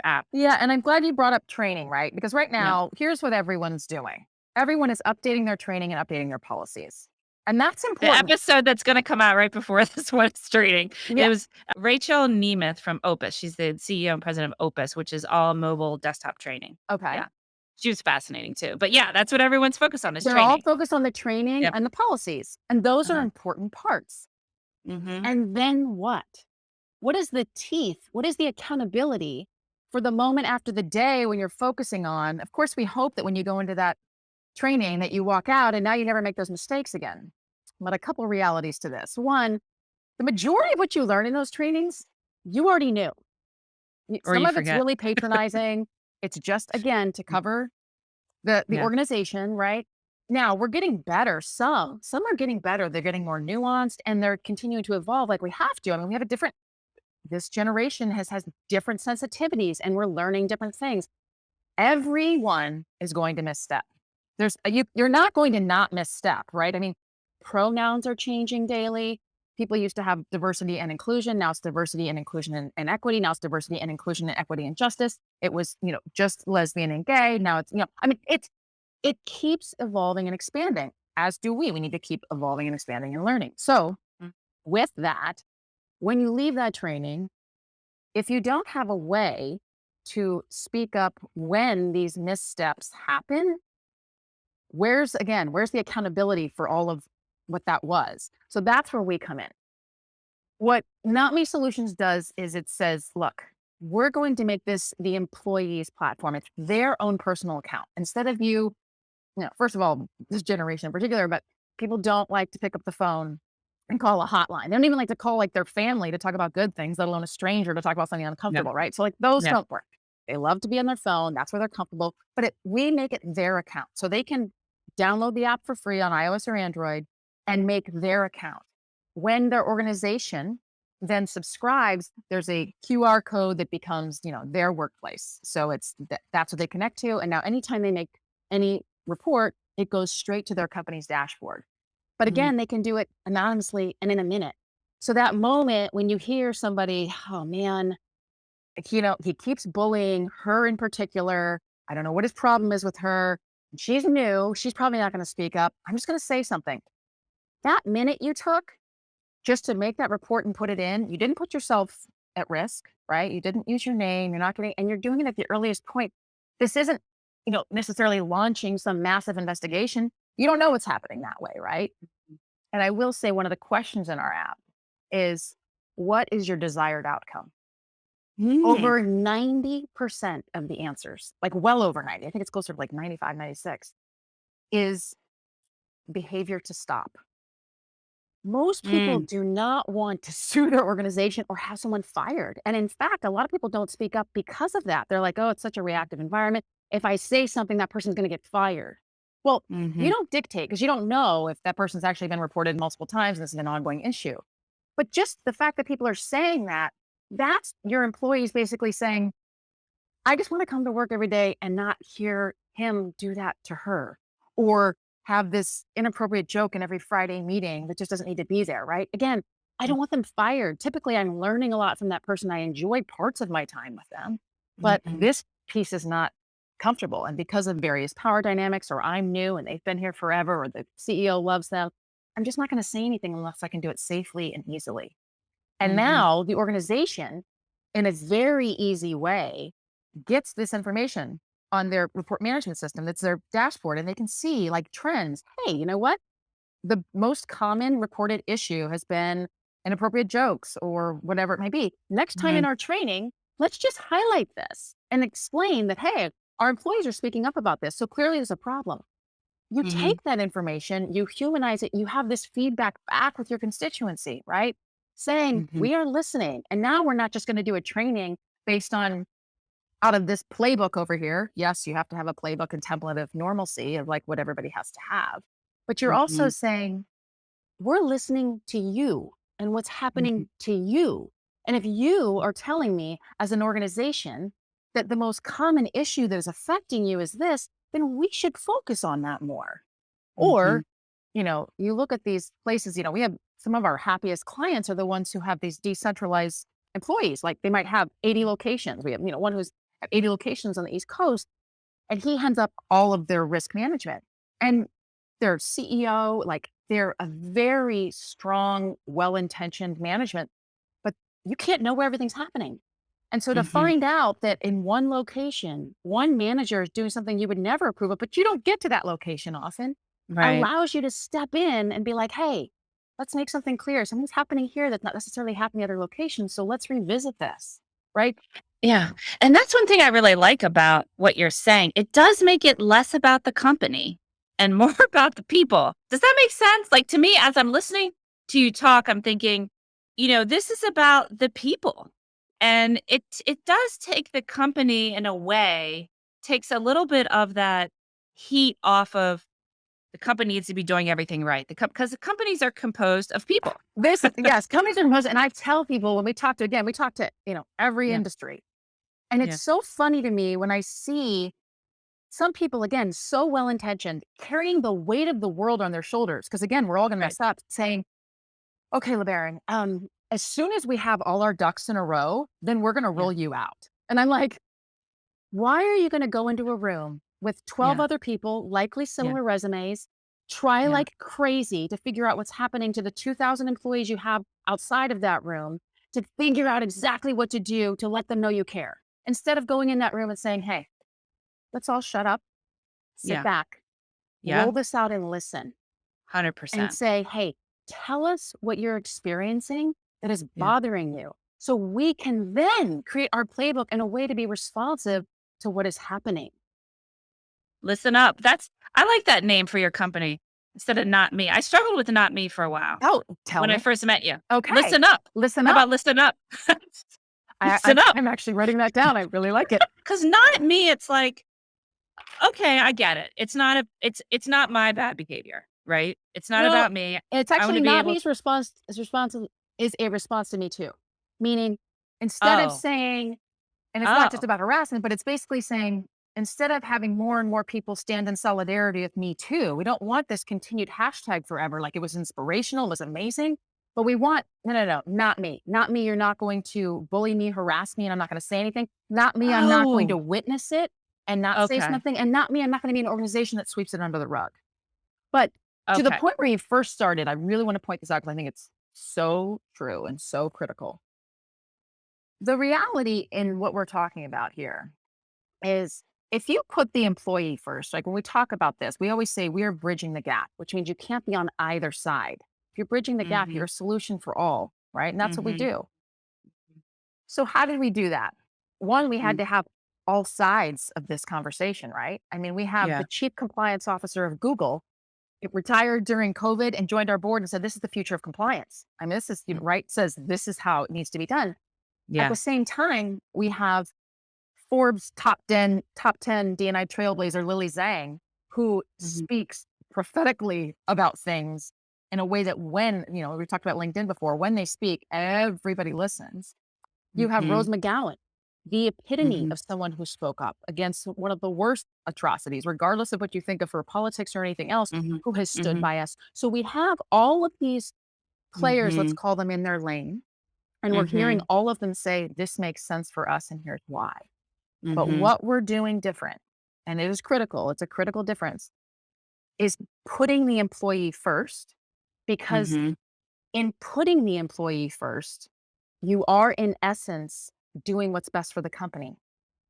[SPEAKER 2] app?
[SPEAKER 3] Yeah. And I'm glad you brought up training, right? Because right
[SPEAKER 2] Yeah.
[SPEAKER 3] now, here's what everyone's doing. Everyone is updating their training and updating their policies. And that's
[SPEAKER 2] The
[SPEAKER 3] important.
[SPEAKER 2] episode that's gonna come out right before this one's streaming, it
[SPEAKER 3] Yeah.
[SPEAKER 2] was Rachel Nemeth from Opus. She's the CEO and president of Opus, which is all mobile desktop training.
[SPEAKER 3] Okay.
[SPEAKER 2] Yeah. She was fascinating too. But yeah, that's what everyone's focused on is
[SPEAKER 3] They're all
[SPEAKER 2] training.
[SPEAKER 3] focused on the training
[SPEAKER 2] Yep.
[SPEAKER 3] and the policies. And those are
[SPEAKER 2] Uh-huh.
[SPEAKER 3] important parts.
[SPEAKER 2] Mhm.
[SPEAKER 3] And then what? What is the teeth? What is the accountability for the moment after the day when you're focusing on? Of course, we hope that when you go into that training that you walk out and now you never make those mistakes again. But a couple realities to this. One, the majority of what you learn in those trainings, you already knew.
[SPEAKER 2] Or
[SPEAKER 3] Some
[SPEAKER 2] you
[SPEAKER 3] of it's
[SPEAKER 2] forget.
[SPEAKER 3] really patronizing. It's just again to cover the
[SPEAKER 2] Yeah.
[SPEAKER 3] organization, right? Now we're getting better. Some are getting better. They're getting more nuanced and they're continuing to evolve like we have to. I mean, we have a different this generation has different sensitivities and we're learning different things. Everyone is going to misstep. You're not going to not misstep, right? I mean, pronouns are changing daily. People used to have diversity and inclusion. Now it's diversity and inclusion and equity. Now it's diversity and inclusion and equity and justice. It was, just lesbian and gay. Now it's, I mean, it keeps evolving and expanding, as do we. We need to keep evolving and expanding and learning. So
[SPEAKER 2] Mm.
[SPEAKER 3] with that, when you leave that training, if you don't have a way to speak up when these missteps happen, where's the accountability for all of what that was? So that's where we come in. What NotMe Solutions does is it says, look, we're going to make this the employee's platform. It's their own personal account. Instead of first of all, this generation in particular, but people don't like to pick up the phone and call a hotline. They don't even like to call like their family to talk about good things, let alone a stranger to talk about something
[SPEAKER 2] Yeah.
[SPEAKER 3] uncomfortable, right? So like those
[SPEAKER 2] Yeah.
[SPEAKER 3] don't work. They love to be on their phone. That's where they're comfortable. But we make it their account. So they can download the app for free on iOS or Android and make their account. When their organization then subscribes, there's a QR code that becomes, their workplace. So that's what they connect to. And now anytime they make any report, it goes straight to their company's dashboard. But
[SPEAKER 2] Mhm.
[SPEAKER 3] again, they can do it anonymously and in a minute. So that moment when you hear somebody, oh man, he keeps bullying her in particular. I don't know what his problem is with her. She's new. She's probably not going to speak up. I'm just going to say something. That minute you took just to make that report and put it in, you didn't put yourself at risk, right? You didn't use your name. You're not getting, and you're doing it at the earliest point. This isn't, necessarily launching some massive investigation. You don't know what's happening that way, right? And I will say one of the questions in our app is, what is your desired outcome?
[SPEAKER 2] Mm.
[SPEAKER 3] Over 90% of the answers, like well over 90, I think it's closer to like 95, 96, is behavior to stop. Most people
[SPEAKER 2] Mm.
[SPEAKER 3] do not want to sue their organization or have someone fired. And in fact, a lot of people don't speak up because of that. They're like, oh, it's such a reactive environment. If I say something, that person's going to get fired. Well, you
[SPEAKER 2] Mhm.
[SPEAKER 3] don't dictate because you don't know if that person's actually been reported multiple times and this is an ongoing issue. But just the fact that people are saying that, that's your employees basically saying, I just want to come to work every day and not hear him do that to her or have this inappropriate joke in every Friday meeting that just doesn't need to be there, right? Again, I don't want them fired. Typically, I'm learning a lot from that person. I enjoy parts of my time with them, but
[SPEAKER 2] Mhm.
[SPEAKER 3] this piece is not comfortable. And because of various power dynamics, or I'm new and they've been here forever, or the CEO loves them, I'm just not going to say anything unless I can do it safely and easily. And
[SPEAKER 2] Mhm.
[SPEAKER 3] now the organization, in a very easy way, gets this information on their report management system. That's their dashboard. And they can see like trends. Hey, you know what? the most common reported issue has been inappropriate jokes or whatever it may be. Next time in
[SPEAKER 2] Mhm.
[SPEAKER 3] our training, let's just highlight this and explain that, hey, our employees are speaking up about this. So clearly there's a problem. You
[SPEAKER 2] Mhm.
[SPEAKER 3] take that information, you humanize it, you have this feedback back with your constituency, right? Saying,
[SPEAKER 2] Mhm.
[SPEAKER 3] we are listening. And now we're not just going to do a training based on out of this playbook over here. Yes, you have to have a playbook and template of normalcy of like what everybody has to have. But you're also
[SPEAKER 2] Mhm.
[SPEAKER 3] saying, we're listening to you and what's
[SPEAKER 2] Mhm.
[SPEAKER 3] happening to you. And if you are telling me as an organization that the most common issue that is affecting you is this, then we should focus on that more. Or,
[SPEAKER 2] Mhm.
[SPEAKER 3] you look at these places, we have some of our happiest clients are the ones who have these decentralized employees. Like they might have 80 locations. We have, one who's at 80 locations on the East Coast, and he hands up all of their risk management. And their CEO, like they're a very strong, well-intentioned management, but you can't know where everything's happening. And so to
[SPEAKER 2] Mhm.
[SPEAKER 3] find out that in one location, one manager is doing something you would never approve of, but you don't get to that location often,
[SPEAKER 2] Right.
[SPEAKER 3] allows you to step in and be like, hey, let's make something clear. Something's happening here that's not necessarily happening at other locations. So let's revisit this. Right.
[SPEAKER 2] Yeah. And that's one thing I really like about what you're saying. It does make it less about the company and more about the people. Does that make sense? Like to me, as I'm listening to you talk, I'm thinking, this is about the people. And it does take the company in a way, takes a little bit of that heat off of the company needs to be doing everything right. Because the companies are composed of people.
[SPEAKER 3] This, yes, companies are most, and I tell people when we talk to, every
[SPEAKER 2] Yeah.
[SPEAKER 3] industry. And it's
[SPEAKER 2] Yeah.
[SPEAKER 3] so funny to me when I see some people, again, so well intentioned, carrying the weight of the world on their shoulders. Cause again, we're all gonna
[SPEAKER 2] Right.
[SPEAKER 3] mess up saying, okay, LeBaron, as soon as we have all our ducks in a row, then we're gonna
[SPEAKER 2] Yeah.
[SPEAKER 3] roll you out. And I'm like, why are you gonna go into a room with 12
[SPEAKER 2] Yeah.
[SPEAKER 3] other people, likely
[SPEAKER 2] Yeah.
[SPEAKER 3] similar resumes, try
[SPEAKER 2] Yeah.
[SPEAKER 3] like crazy to figure out what's happening to the 2,000 employees you have outside of that room to figure out exactly what to do to let them know you care? Instead of going in that room and saying, hey, let's all shut up, sit
[SPEAKER 2] Yeah.
[SPEAKER 3] back, roll
[SPEAKER 2] Yeah.
[SPEAKER 3] this out and listen and
[SPEAKER 2] 100%.
[SPEAKER 3] say, hey, tell us what you're experiencing that is
[SPEAKER 2] Yeah.
[SPEAKER 3] bothering you. So we can then create our playbook in a way to be responsive to what is happening.
[SPEAKER 2] Listen up. I like that name for your company instead of Not Me. I struggled with Not Me for a while
[SPEAKER 3] Oh, tell
[SPEAKER 2] when I
[SPEAKER 3] me.
[SPEAKER 2] first met you.
[SPEAKER 3] Okay.
[SPEAKER 2] Listen up.
[SPEAKER 3] Listen
[SPEAKER 2] How
[SPEAKER 3] up.
[SPEAKER 2] about listen up?
[SPEAKER 3] I,
[SPEAKER 2] Listen up.
[SPEAKER 3] I'm actually writing that down. I really like it.
[SPEAKER 2] Because Not Me, it's like, okay, I get it. It's not my bad behavior, right? It's not
[SPEAKER 3] Well,
[SPEAKER 2] about me.
[SPEAKER 3] it's
[SPEAKER 2] I want
[SPEAKER 3] actually
[SPEAKER 2] to be
[SPEAKER 3] not
[SPEAKER 2] able
[SPEAKER 3] me's response is a response to me too. Meaning instead of
[SPEAKER 2] oh,
[SPEAKER 3] saying, and it's not just
[SPEAKER 2] oh,
[SPEAKER 3] about harassment, but it's basically saying, instead of having more and more people stand in solidarity with Me Too, we don't want this continued hashtag forever. Like it was inspirational, it was amazing. But we want, no, no, no, not me. Not me. You're not going to bully me, harass me, and I'm not going to say anything. Not me. I'm not going to
[SPEAKER 2] oh,
[SPEAKER 3] witness it and not say
[SPEAKER 2] okay.
[SPEAKER 3] something. And not me. I'm not going to be an organization that sweeps it under the rug. But to the
[SPEAKER 2] Okay.
[SPEAKER 3] point where you first started, I really want to point this out because I think it's so true and so critical. The reality in what we're talking about here is if you put the employee first, like when we talk about this, we always say we are bridging the gap, which means you can't be on either side. If you're bridging the gap,
[SPEAKER 2] Mm-hmm.
[SPEAKER 3] you're a solution for all, right? And that's what we
[SPEAKER 2] Mm-hmm.
[SPEAKER 3] do. So, how did we do that? One, we had
[SPEAKER 2] Mm.
[SPEAKER 3] to have all sides of this conversation, right? I mean, we have the
[SPEAKER 2] Yeah.
[SPEAKER 3] chief compliance officer of Google. It retired during COVID and joined our board and said, this is the future of compliance. I mean, this is,
[SPEAKER 2] Mm.
[SPEAKER 3] right? Says this is how it needs to be done. At the
[SPEAKER 2] Yeah.
[SPEAKER 3] same time, we have Forbes top 10 D&I trailblazer Lily Zhang, who
[SPEAKER 2] Mm-hmm.
[SPEAKER 3] speaks prophetically about things in a way that when, we talked about LinkedIn before, when they speak, everybody listens. You have
[SPEAKER 2] Mm-hmm.
[SPEAKER 3] Rose McGowan, the epitome
[SPEAKER 2] Mm-hmm.
[SPEAKER 3] of someone who spoke up against one of the worst atrocities, regardless of what you think of her politics or anything else,
[SPEAKER 2] Mm-hmm.
[SPEAKER 3] who has stood
[SPEAKER 2] Mm-hmm.
[SPEAKER 3] by us. So we have all of these players, let's
[SPEAKER 2] Mm-hmm.
[SPEAKER 3] call them in their lane, and we're hearing
[SPEAKER 2] Mm-hmm.
[SPEAKER 3] all of them say, this makes sense for us, and here's why. But
[SPEAKER 2] Mm-hmm.
[SPEAKER 3] what we're doing different, and it is critical, it's a critical difference, is putting the employee first. Because
[SPEAKER 2] Mm-hmm.
[SPEAKER 3] in putting the employee first, you are in essence doing what's best for the company.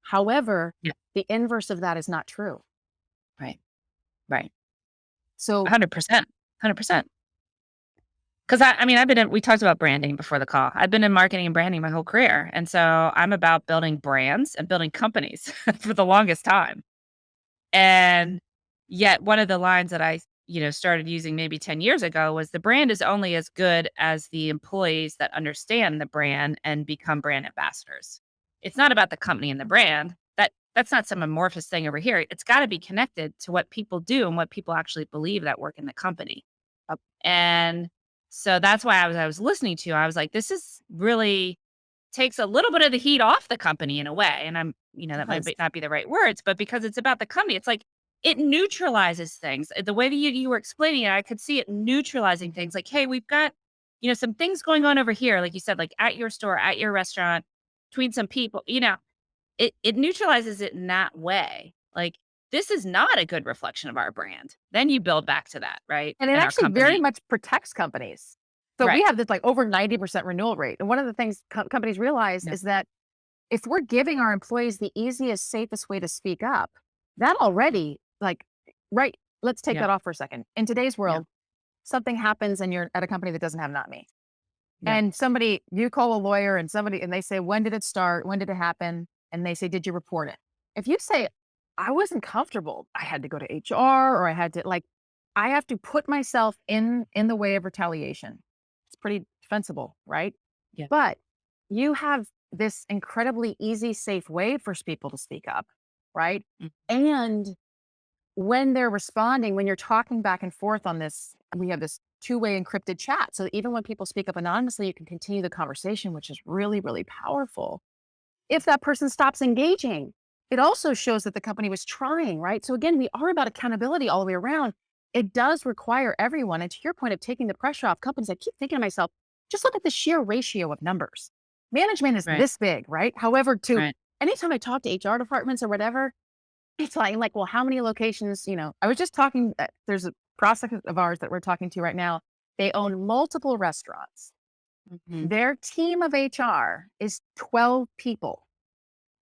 [SPEAKER 3] However,
[SPEAKER 2] Yeah.
[SPEAKER 3] the inverse of that is not true.
[SPEAKER 2] Right. Right.
[SPEAKER 3] So
[SPEAKER 2] 100%. 100%. Because I mean, we talked about branding before the call. I've been in marketing and branding my whole career. And so I'm about building brands and building companies for the longest time. And yet one of the lines that I, started using maybe 10 years ago was the brand is only as good as the employees that understand the brand and become brand ambassadors. It's not about the company and the brand. That's not some amorphous thing over here. It's got to be connected to what people do and what people actually believe that work in the company. And so that's why I was listening to you. I was like, this is really takes a little bit of the heat off the company in a way. And that might
[SPEAKER 3] Yes.
[SPEAKER 2] not be the right words, but because it's about the company, it's like it neutralizes things. The way that you were explaining it, I could see it neutralizing things like, hey, we've got, some things going on over here, like you said, like at your store, at your restaurant, between some people, it neutralizes it in that way. Like, this is not a good reflection of our brand. Then you build back to that, right?
[SPEAKER 3] And it
[SPEAKER 2] In our
[SPEAKER 3] actually very
[SPEAKER 2] company.
[SPEAKER 3] much protects companies. So we
[SPEAKER 2] Right.
[SPEAKER 3] have this like over 90% renewal rate. And one of the things companies realize
[SPEAKER 2] Yeah.
[SPEAKER 3] is that if we're giving our employees the easiest, safest way to speak up, that already, like, right, let's take
[SPEAKER 2] Yeah.
[SPEAKER 3] that off for a second. In today's
[SPEAKER 2] Yeah.
[SPEAKER 3] world, something happens and you're at a company that doesn't have NotMe.
[SPEAKER 2] Yeah.
[SPEAKER 3] And you call a lawyer and they say, when did it start? When did it happen? And they say, did you report it? If you say, I wasn't comfortable, I had to go to HR or I have to put myself in the way of retaliation. It's pretty defensible, right?
[SPEAKER 2] Yeah.
[SPEAKER 3] But you have this incredibly easy, safe way for people to speak up, right?
[SPEAKER 2] Mm.
[SPEAKER 3] And when they're responding, when you're talking back and forth on this, we have this two-way encrypted chat. So even when people speak up anonymously, you can continue the conversation, which is really, really powerful. If that person stops engaging, it also shows that the company was trying, right? So again, we are about accountability all the way around. It does require everyone. And to your point of taking the pressure off companies, I keep thinking to myself, just look at the sheer ratio of numbers. Management is
[SPEAKER 2] Right.
[SPEAKER 3] this big, right? However,
[SPEAKER 2] Right.
[SPEAKER 3] anytime I talk to HR departments or whatever, it's like, well, how many locations, I was just talking, there's a prospect of ours that we're talking to right now. They own multiple restaurants.
[SPEAKER 2] Mhm.
[SPEAKER 3] Their team of HR is 12 people.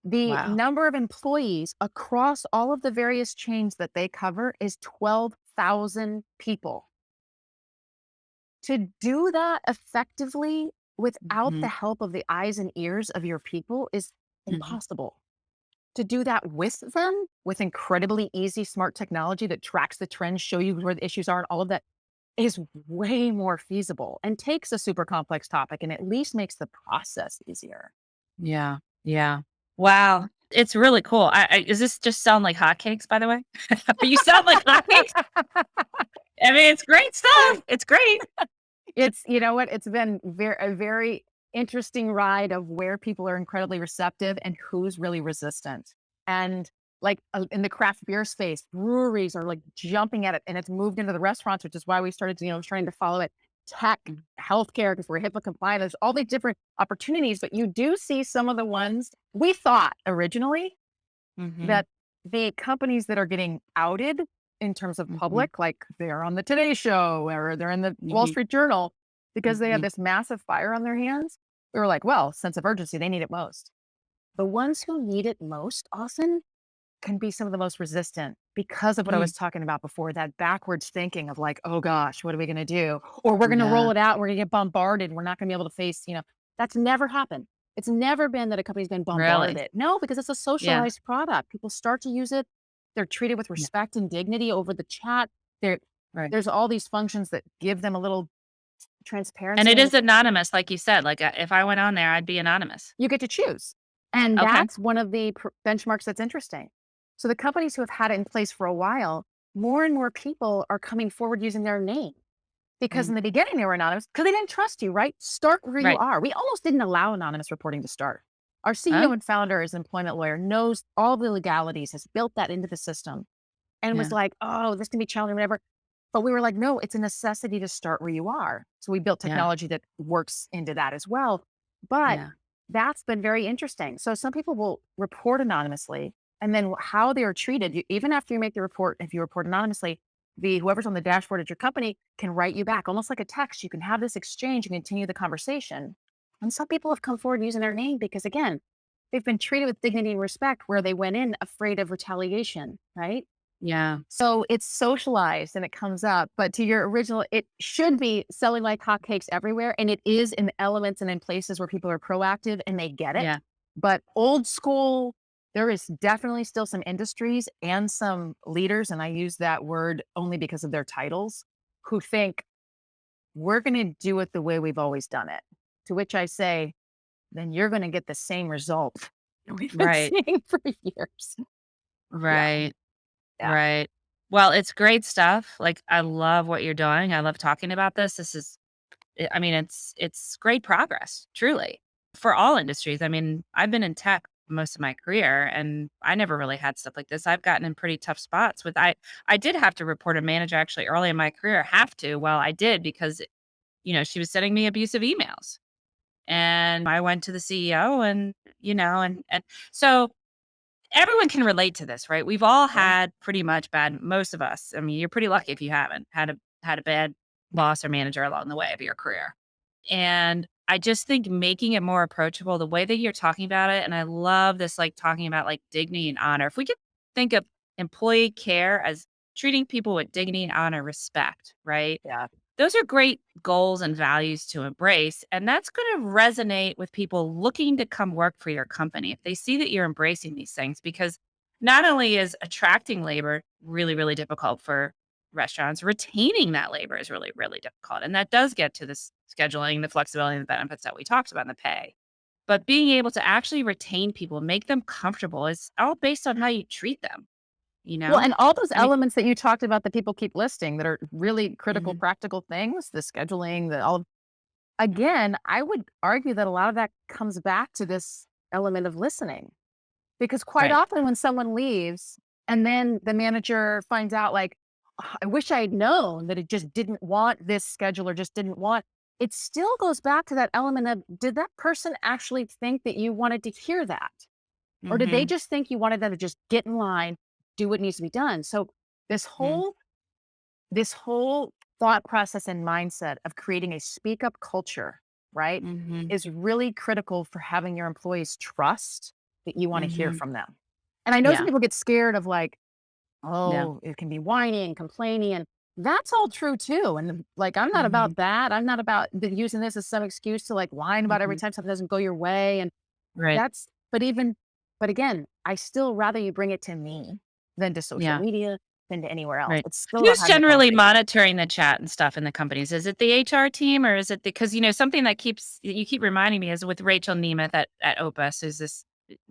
[SPEAKER 3] The
[SPEAKER 2] Wow.
[SPEAKER 3] number of employees across all of the various chains that they cover is 12,000 people. To do that effectively without the
[SPEAKER 2] Mhm.
[SPEAKER 3] help of the eyes and ears of your people is
[SPEAKER 2] Mhm.
[SPEAKER 3] impossible. To do that with them with incredibly easy, smart technology that tracks the trends, show you where the issues are, and all of that is way more feasible and takes a super complex topic and at least makes the process easier.
[SPEAKER 2] Yeah. Yeah. Wow. It's really cool. Does this just sound like hotcakes, by the way? You sound like hotcakes. I mean, it's great stuff. It's great.
[SPEAKER 3] You know what? It's been a very interesting ride of where people are incredibly receptive and who's really resistant. And like in the craft beer space, breweries are like jumping at it, and it's moved into the restaurants, which is why we started, trying to follow it. Tech,
[SPEAKER 2] Mm.
[SPEAKER 3] healthcare, because we're HIPAA compliant. There's all these different opportunities, but you do see some of the ones we thought originally
[SPEAKER 2] Mhm.
[SPEAKER 3] that the companies that are getting outed in terms of
[SPEAKER 2] Mhm.
[SPEAKER 3] public, like they're on the Today Show or they're in the Wall
[SPEAKER 2] Mhm.
[SPEAKER 3] Street Journal, because they have
[SPEAKER 2] Mhm.
[SPEAKER 3] this massive fire on their hands, we were like, well, sense of urgency, they need it most. The ones who need it most often can be some of the most resistant because of what I was
[SPEAKER 2] Mm.
[SPEAKER 3] talking about before, that backwards thinking of like, oh gosh, what are we going to do? Or we're going to
[SPEAKER 2] Yeah.
[SPEAKER 3] roll it out. We're going to get bombarded. We're not going to be able to face, that's never happened. It's never been that a company's been
[SPEAKER 2] Really?
[SPEAKER 3] bombarded. No, because it's a
[SPEAKER 2] Yeah.
[SPEAKER 3] socialized product. People start to use it. They're treated with
[SPEAKER 2] Yeah.
[SPEAKER 3] respect and dignity over the chat. There,
[SPEAKER 2] Right.
[SPEAKER 3] there's all these functions that give them a little
[SPEAKER 2] And
[SPEAKER 3] transparency,
[SPEAKER 2] it
[SPEAKER 3] and
[SPEAKER 2] is anonymous, like you said. Like, if I went on there, I'd be anonymous.
[SPEAKER 3] you get to choose. And
[SPEAKER 2] Okay.
[SPEAKER 3] that's one of the benchmarks that's interesting. So the companies who have had it in place for a while, more and more people are coming forward using their name. Because
[SPEAKER 2] Mm.
[SPEAKER 3] in the beginning they were anonymous because they didn't trust you, right? Start where you
[SPEAKER 2] Right.
[SPEAKER 3] are. We almost didn't allow anonymous reporting to start. Our CEO
[SPEAKER 2] Oh,
[SPEAKER 3] and founder is an employment lawyer, knows all the legalities, has built that into the system, and was
[SPEAKER 2] yeah.
[SPEAKER 3] like, oh, this can be challenging, whatever. But we were like, no, it's a necessity to start where you are. So we built
[SPEAKER 2] Yeah.
[SPEAKER 3] technology that works into that as well. But
[SPEAKER 2] Yeah.
[SPEAKER 3] that's been very interesting. So some people will report anonymously, and then how they are treated, even after you make the report, if you report anonymously, the whoever's on the dashboard at your company can write you back, almost like a text. You can have this exchange and continue the conversation. And some people have come forward using their name because, again, they've been treated with dignity and respect where they went in afraid of retaliation, right?
[SPEAKER 2] Yeah.
[SPEAKER 3] So it's socialized and it comes up. But to your original, it should be selling like hotcakes everywhere. And it is in elements and in places where people are proactive and they get it.
[SPEAKER 2] Yeah.
[SPEAKER 3] But old school, there is definitely still some industries and some leaders, and I use that word only because of their titles, who think we're going to do it the way we've always done it. To which I say, then you're going to get the same result that we've been
[SPEAKER 2] Right.
[SPEAKER 3] seeing for years. Yeah.
[SPEAKER 2] Right.
[SPEAKER 3] Yeah.
[SPEAKER 2] Right. Well, it's great stuff. Like, I love what you're doing. I love talking about this. This is I mean, it's great progress, truly, for all industries. I mean, I've been in tech most of my career, and I never really had stuff like this. I've gotten in pretty tough spots with I did have to report a manager actually early in my career, have to. Well, I did because, she was sending me abusive emails. And I went to the CEO and so everyone can relate to this, right? We've all
[SPEAKER 3] Right.
[SPEAKER 2] had pretty much bad, most of us. I mean, you're pretty lucky if you haven't had a bad boss or manager along the way of your career. And I just think making it more approachable, the way that you're talking about it, and I love this, like, talking about, like, dignity and honor. If we could think of employee care as treating people with dignity and honor, respect, right?
[SPEAKER 3] Yeah.
[SPEAKER 2] Those are great goals and values to embrace, and that's going to resonate with people looking to come work for your company if they see that you're embracing these things. Because not only is attracting labor really, really difficult for restaurants, retaining that labor is really, really difficult. And that does get to the scheduling, the flexibility, and the benefits that we talked about in the pay. But being able to actually retain people, make them comfortable is all based on how you treat them, you
[SPEAKER 3] Well,
[SPEAKER 2] know?
[SPEAKER 3] and all those
[SPEAKER 2] I mean,
[SPEAKER 3] elements that you talked about that people keep listing that are really critical,
[SPEAKER 2] mhm,
[SPEAKER 3] practical things, the scheduling, the all again, I would argue that a lot of that comes back to this element of listening. Because quite
[SPEAKER 2] right.
[SPEAKER 3] often when someone leaves and then the manager finds out like, "Ugh, I wish I had known that it just didn't want this schedule or just didn't want," it still goes back to that element of, did that person actually think that you wanted to hear that? Or did they
[SPEAKER 2] Hmm.
[SPEAKER 3] just think you wanted them to just get in line, do what needs to be done? So this
[SPEAKER 2] Hmm.
[SPEAKER 3] whole this whole thought process and mindset of creating a speak up culture, right,
[SPEAKER 2] Hmm.
[SPEAKER 3] is really critical for having your employees trust that you want to hear
[SPEAKER 2] Hmm.
[SPEAKER 3] from them. And I know some
[SPEAKER 2] Yeah.
[SPEAKER 3] people get scared of like,
[SPEAKER 2] Yeah.
[SPEAKER 3] oh, it can be whining, complaining, and that's all true too. And like, I'm not
[SPEAKER 2] Mhm.
[SPEAKER 3] about that. I'm not about using this as some excuse to like whine about every
[SPEAKER 2] Mhm.
[SPEAKER 3] time something doesn't go your way. And
[SPEAKER 2] Right.
[SPEAKER 3] that's, but again, I still rather you bring it to me than to social
[SPEAKER 2] Yeah.
[SPEAKER 3] media, than to anywhere else.
[SPEAKER 2] Right.
[SPEAKER 3] It's still about
[SPEAKER 2] Who's
[SPEAKER 3] having the
[SPEAKER 2] generally
[SPEAKER 3] conversation.
[SPEAKER 2] monitoring the chat and stuff in the companies? Is it the HR team or is it because, something that you keep reminding me is with Rachel Nemeth at Opus, who's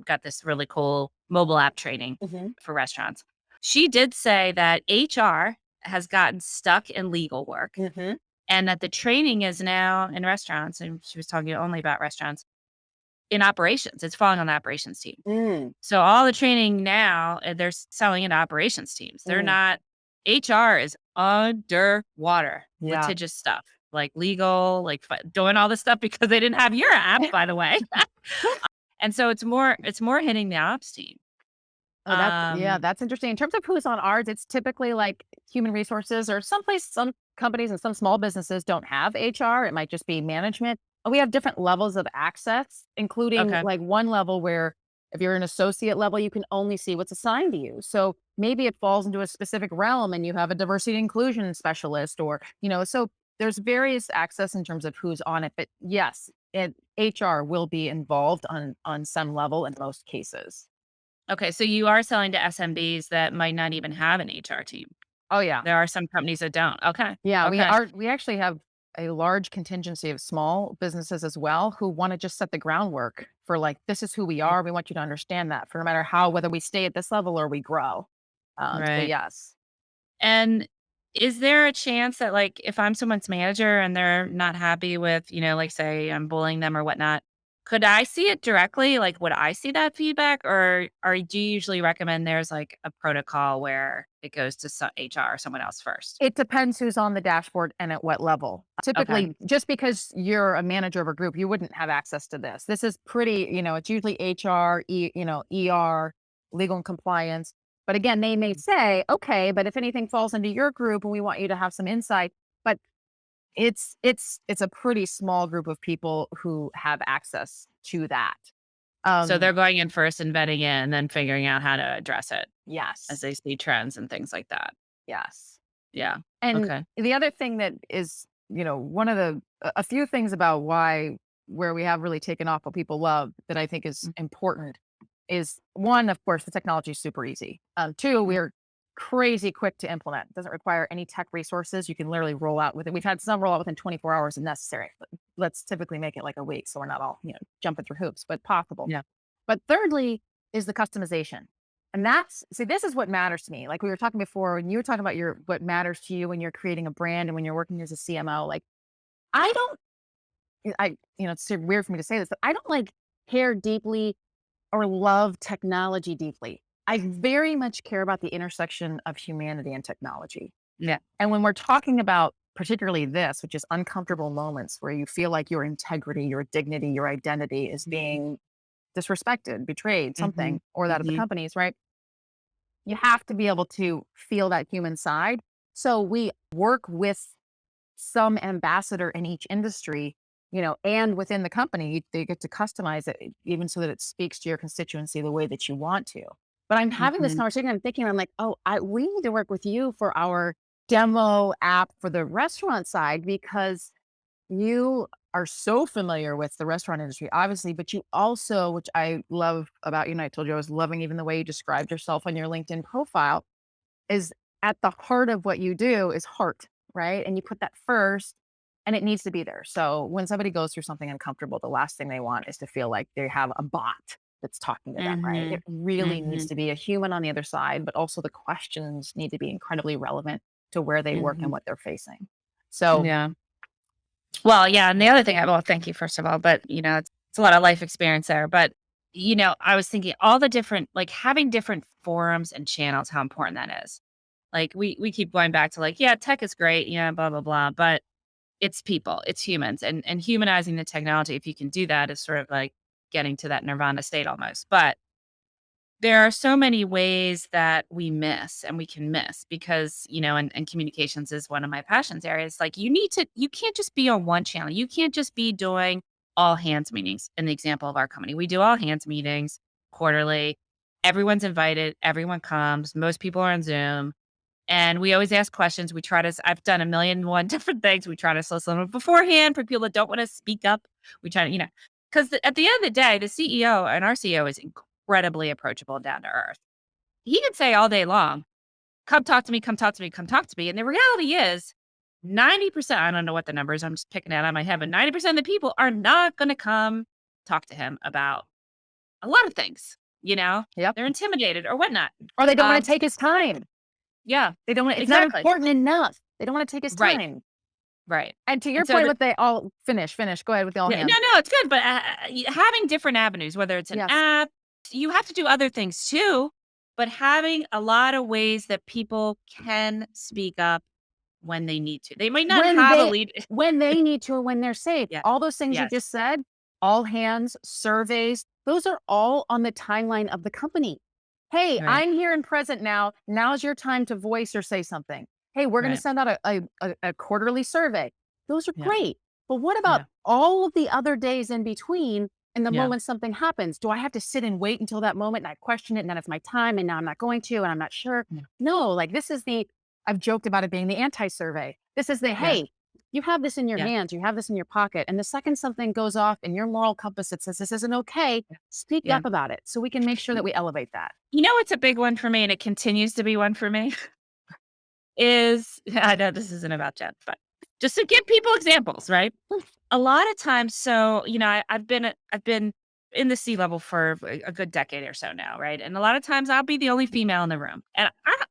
[SPEAKER 2] got this really cool mobile app training
[SPEAKER 3] Mhm.
[SPEAKER 2] for restaurants. She did say that HR has gotten stuck in legal work
[SPEAKER 3] Mhm.
[SPEAKER 2] and that the training is now in restaurants, and she was talking only about restaurants, in operations. It's falling on the operations team.
[SPEAKER 3] Mm.
[SPEAKER 2] So all the training now, they're selling into operations teams. They're
[SPEAKER 3] Mm.
[SPEAKER 2] not HR is underwater,
[SPEAKER 3] Yeah.
[SPEAKER 2] litigious stuff, like legal, like doing all this stuff because they didn't have your app, by the way. And so it's more hitting the ops team.
[SPEAKER 3] Oh,
[SPEAKER 2] Um,
[SPEAKER 3] that's interesting. In terms of who's on ours, it's typically like human resources or some companies and some small businesses don't have HR. It might just be management. And we have different levels of access, including
[SPEAKER 2] okay.
[SPEAKER 3] like one level where if you're an associate level, you can only see what's assigned to you. So maybe it falls into a specific realm and you have a diversity and inclusion specialist or, so there's various access in terms of who's on it. But yes, HR will be involved on some level in most cases.
[SPEAKER 2] Okay. So you are selling to SMBs that might not even have an HR team.
[SPEAKER 3] Oh yeah.
[SPEAKER 2] There are some companies that don't. Okay.
[SPEAKER 3] Yeah,
[SPEAKER 2] Okay.
[SPEAKER 3] we actually have a large contingency of small businesses as well who want to just set the groundwork for like, this is who we are. We want you to understand that for no matter how, whether we stay at this level or we grow. So
[SPEAKER 2] Right.
[SPEAKER 3] yes.
[SPEAKER 2] And is there a chance that, like, if I'm someone's manager and they're not happy with, like, say I'm bullying them or whatnot, could I see it directly? Like, would I see that feedback, or do you usually recommend there's like a protocol where it goes to HR or someone else first?
[SPEAKER 3] It depends who's on the dashboard and at what level.
[SPEAKER 2] Okay.
[SPEAKER 3] Typically, just because you're a manager of a group, you wouldn't have access to this. This is pretty, it's usually HR, ER, legal and compliance. But again, they may say, okay, but if anything falls into your group and we want you to have some insight, but it's a pretty small group of people who have access to that.
[SPEAKER 2] So they're going in first and vetting it and then figuring out how to address it as
[SPEAKER 3] Yes.
[SPEAKER 2] they see trends and things like that.
[SPEAKER 3] Yes.
[SPEAKER 2] Yeah.
[SPEAKER 3] And
[SPEAKER 2] Okay.
[SPEAKER 3] the other thing that is, one of a few things about where we have really taken off what people love that I think is
[SPEAKER 2] Mm,
[SPEAKER 3] important is one, of course, the technology is super easy. Two,
[SPEAKER 2] mm,
[SPEAKER 3] we're crazy quick to implement. It doesn't require any tech resources. You can literally roll out with it. We've had some roll out within 24 hours if necessary. But let's typically make it like a week so we're not all, jumping through hoops, but possible.
[SPEAKER 2] Yeah.
[SPEAKER 3] But thirdly is the customization. And this is what matters to me. Like we were talking before, when you were talking about what matters to you when you're creating a brand and when you're working as a CMO, like I don't, it's so weird for me to say this, but I don't like care deeply or love technology deeply. I very much care about the intersection of humanity and technology.
[SPEAKER 2] Yeah.
[SPEAKER 3] And when we're talking about particularly this, which is uncomfortable moments where you feel like your integrity, your dignity, your identity is being disrespected, betrayed,
[SPEAKER 2] Mm-hmm.
[SPEAKER 3] something, or that of the
[SPEAKER 2] Mm-hmm.
[SPEAKER 3] companies, right? You have to be able to feel that human side. So we work with some ambassador in each industry, and within the company, they get to customize it even so that it speaks to your constituency the way that you want to. But I'm having this
[SPEAKER 2] Mm-hmm.
[SPEAKER 3] conversation, I'm thinking, I'm like, oh, we need to work with you for our demo app for the restaurant side because you are so familiar with the restaurant industry, obviously, but you also, which I love about you, and I told you I was loving even the way you described yourself on your LinkedIn profile, is at the heart of what you do is heart, right? And you put that first and it needs to be there. So when somebody goes through something uncomfortable, the last thing they want is to feel like they have a bot that's talking to them, right?
[SPEAKER 2] Mm-hmm.
[SPEAKER 3] It really
[SPEAKER 2] Mm-hmm.
[SPEAKER 3] needs to be a human on the other side, but also the questions need to be incredibly relevant to where they work and
[SPEAKER 2] Mm-hmm.
[SPEAKER 3] what they're facing. So,
[SPEAKER 2] Yeah. Well, yeah. And the other thing, well, thank you, first of all, but it's a lot of life experience there. But, I was thinking all the different, like having different forums and channels, how important that is. Like we keep going back to like, yeah, tech is great. Yeah, blah, blah, blah. But it's people, it's humans and humanizing the technology. If you can do that is sort of like getting to that nirvana state almost. But there are so many ways that we miss and we can miss because, and communications is one of my passions areas. Like you can't just be on one channel. You can't just be doing all hands meetings in the example of our company. We do all hands meetings quarterly. Everyone's invited. Everyone comes. Most people are on Zoom. And we always ask questions. I've done a million and one different things. We try to solicit them beforehand for people that don't want to speak up. We try to, because at the end of the day, the CEO and our CEO is incredibly approachable and down to earth. He can say all day long, come talk to me, come talk to me, come talk to me. And the reality is 90%, I don't know what the number is. I'm just picking it out of my head, but 90% of the people are not going to come talk to him about a lot of things,
[SPEAKER 3] yep.
[SPEAKER 2] they're intimidated or whatnot.
[SPEAKER 3] Or they don't want
[SPEAKER 2] Um,
[SPEAKER 3] to take his time.
[SPEAKER 2] yeah,
[SPEAKER 3] They don't want, it's not
[SPEAKER 2] exactly.
[SPEAKER 3] important enough. They don't want to take his
[SPEAKER 2] Right.
[SPEAKER 3] time.
[SPEAKER 2] Right.
[SPEAKER 3] And to your
[SPEAKER 2] And so
[SPEAKER 3] point with they all finish, go ahead with the all
[SPEAKER 2] yeah, no,
[SPEAKER 3] hands.
[SPEAKER 2] no, it's good, but, having different avenues, whether it's an
[SPEAKER 3] Yes.
[SPEAKER 2] app, you have to do other things too, but having a lot of ways that people can speak up when they need to. They might not
[SPEAKER 3] When
[SPEAKER 2] have a
[SPEAKER 3] they
[SPEAKER 2] lead.
[SPEAKER 3] when they need to or when they're safe.
[SPEAKER 2] Yeah.
[SPEAKER 3] All those things you
[SPEAKER 2] Yes.
[SPEAKER 3] just said, all hands, surveys, those are all on the timeline of the company. Hey,
[SPEAKER 2] Right.
[SPEAKER 3] I'm here and present now. Now's your time to voice or say something. Hey, we're going to
[SPEAKER 2] Right.
[SPEAKER 3] send out a quarterly survey. Those are
[SPEAKER 2] Yeah.
[SPEAKER 3] great. But what about
[SPEAKER 2] Yeah.
[SPEAKER 3] all of the other days in between and the
[SPEAKER 2] Yeah.
[SPEAKER 3] moment something happens? Do I have to sit and wait until that moment and I question it and then it's my time and now I'm not going to and I'm not sure?
[SPEAKER 2] Yeah.
[SPEAKER 3] No, like I've joked about it being the anti-survey. This is the,
[SPEAKER 2] Yeah.
[SPEAKER 3] hey, you have this in your
[SPEAKER 2] Yeah.
[SPEAKER 3] hands, you have this in your pocket. And the second something goes off in your moral compass that says this isn't okay, speak
[SPEAKER 2] Yeah.
[SPEAKER 3] up about it so we can make sure that we elevate that.
[SPEAKER 2] It's a big one for me, and it continues to be one for me, is I know this isn't about Jen, but just to give people examples, right? A lot of times, so, I've been in the C level for a good decade or so now, right? And a lot of times I'll be the only female in the room. And I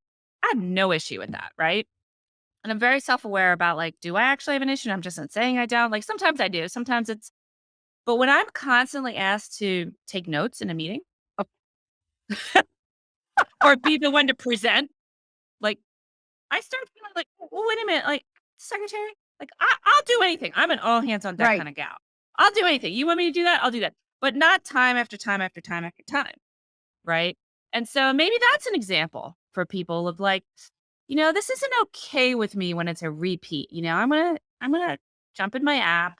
[SPEAKER 2] have no issue with that, right? And I'm very self-aware about like, do I actually have an issue? I'm just not saying I don't. Like sometimes I do. Sometimes but when I'm constantly asked to take notes in a meeting or be the one to present, like I start feeling like, well, wait a minute, like secretary, like I'll do anything. I'm an all hands on deck
[SPEAKER 3] Right.
[SPEAKER 2] kind of gal. I'll do anything. You want me to do that? I'll do that. But not time after time after time after time. Right. And so maybe that's an example for people of like, this isn't okay with me when it's a repeat. I'm gonna jump in my app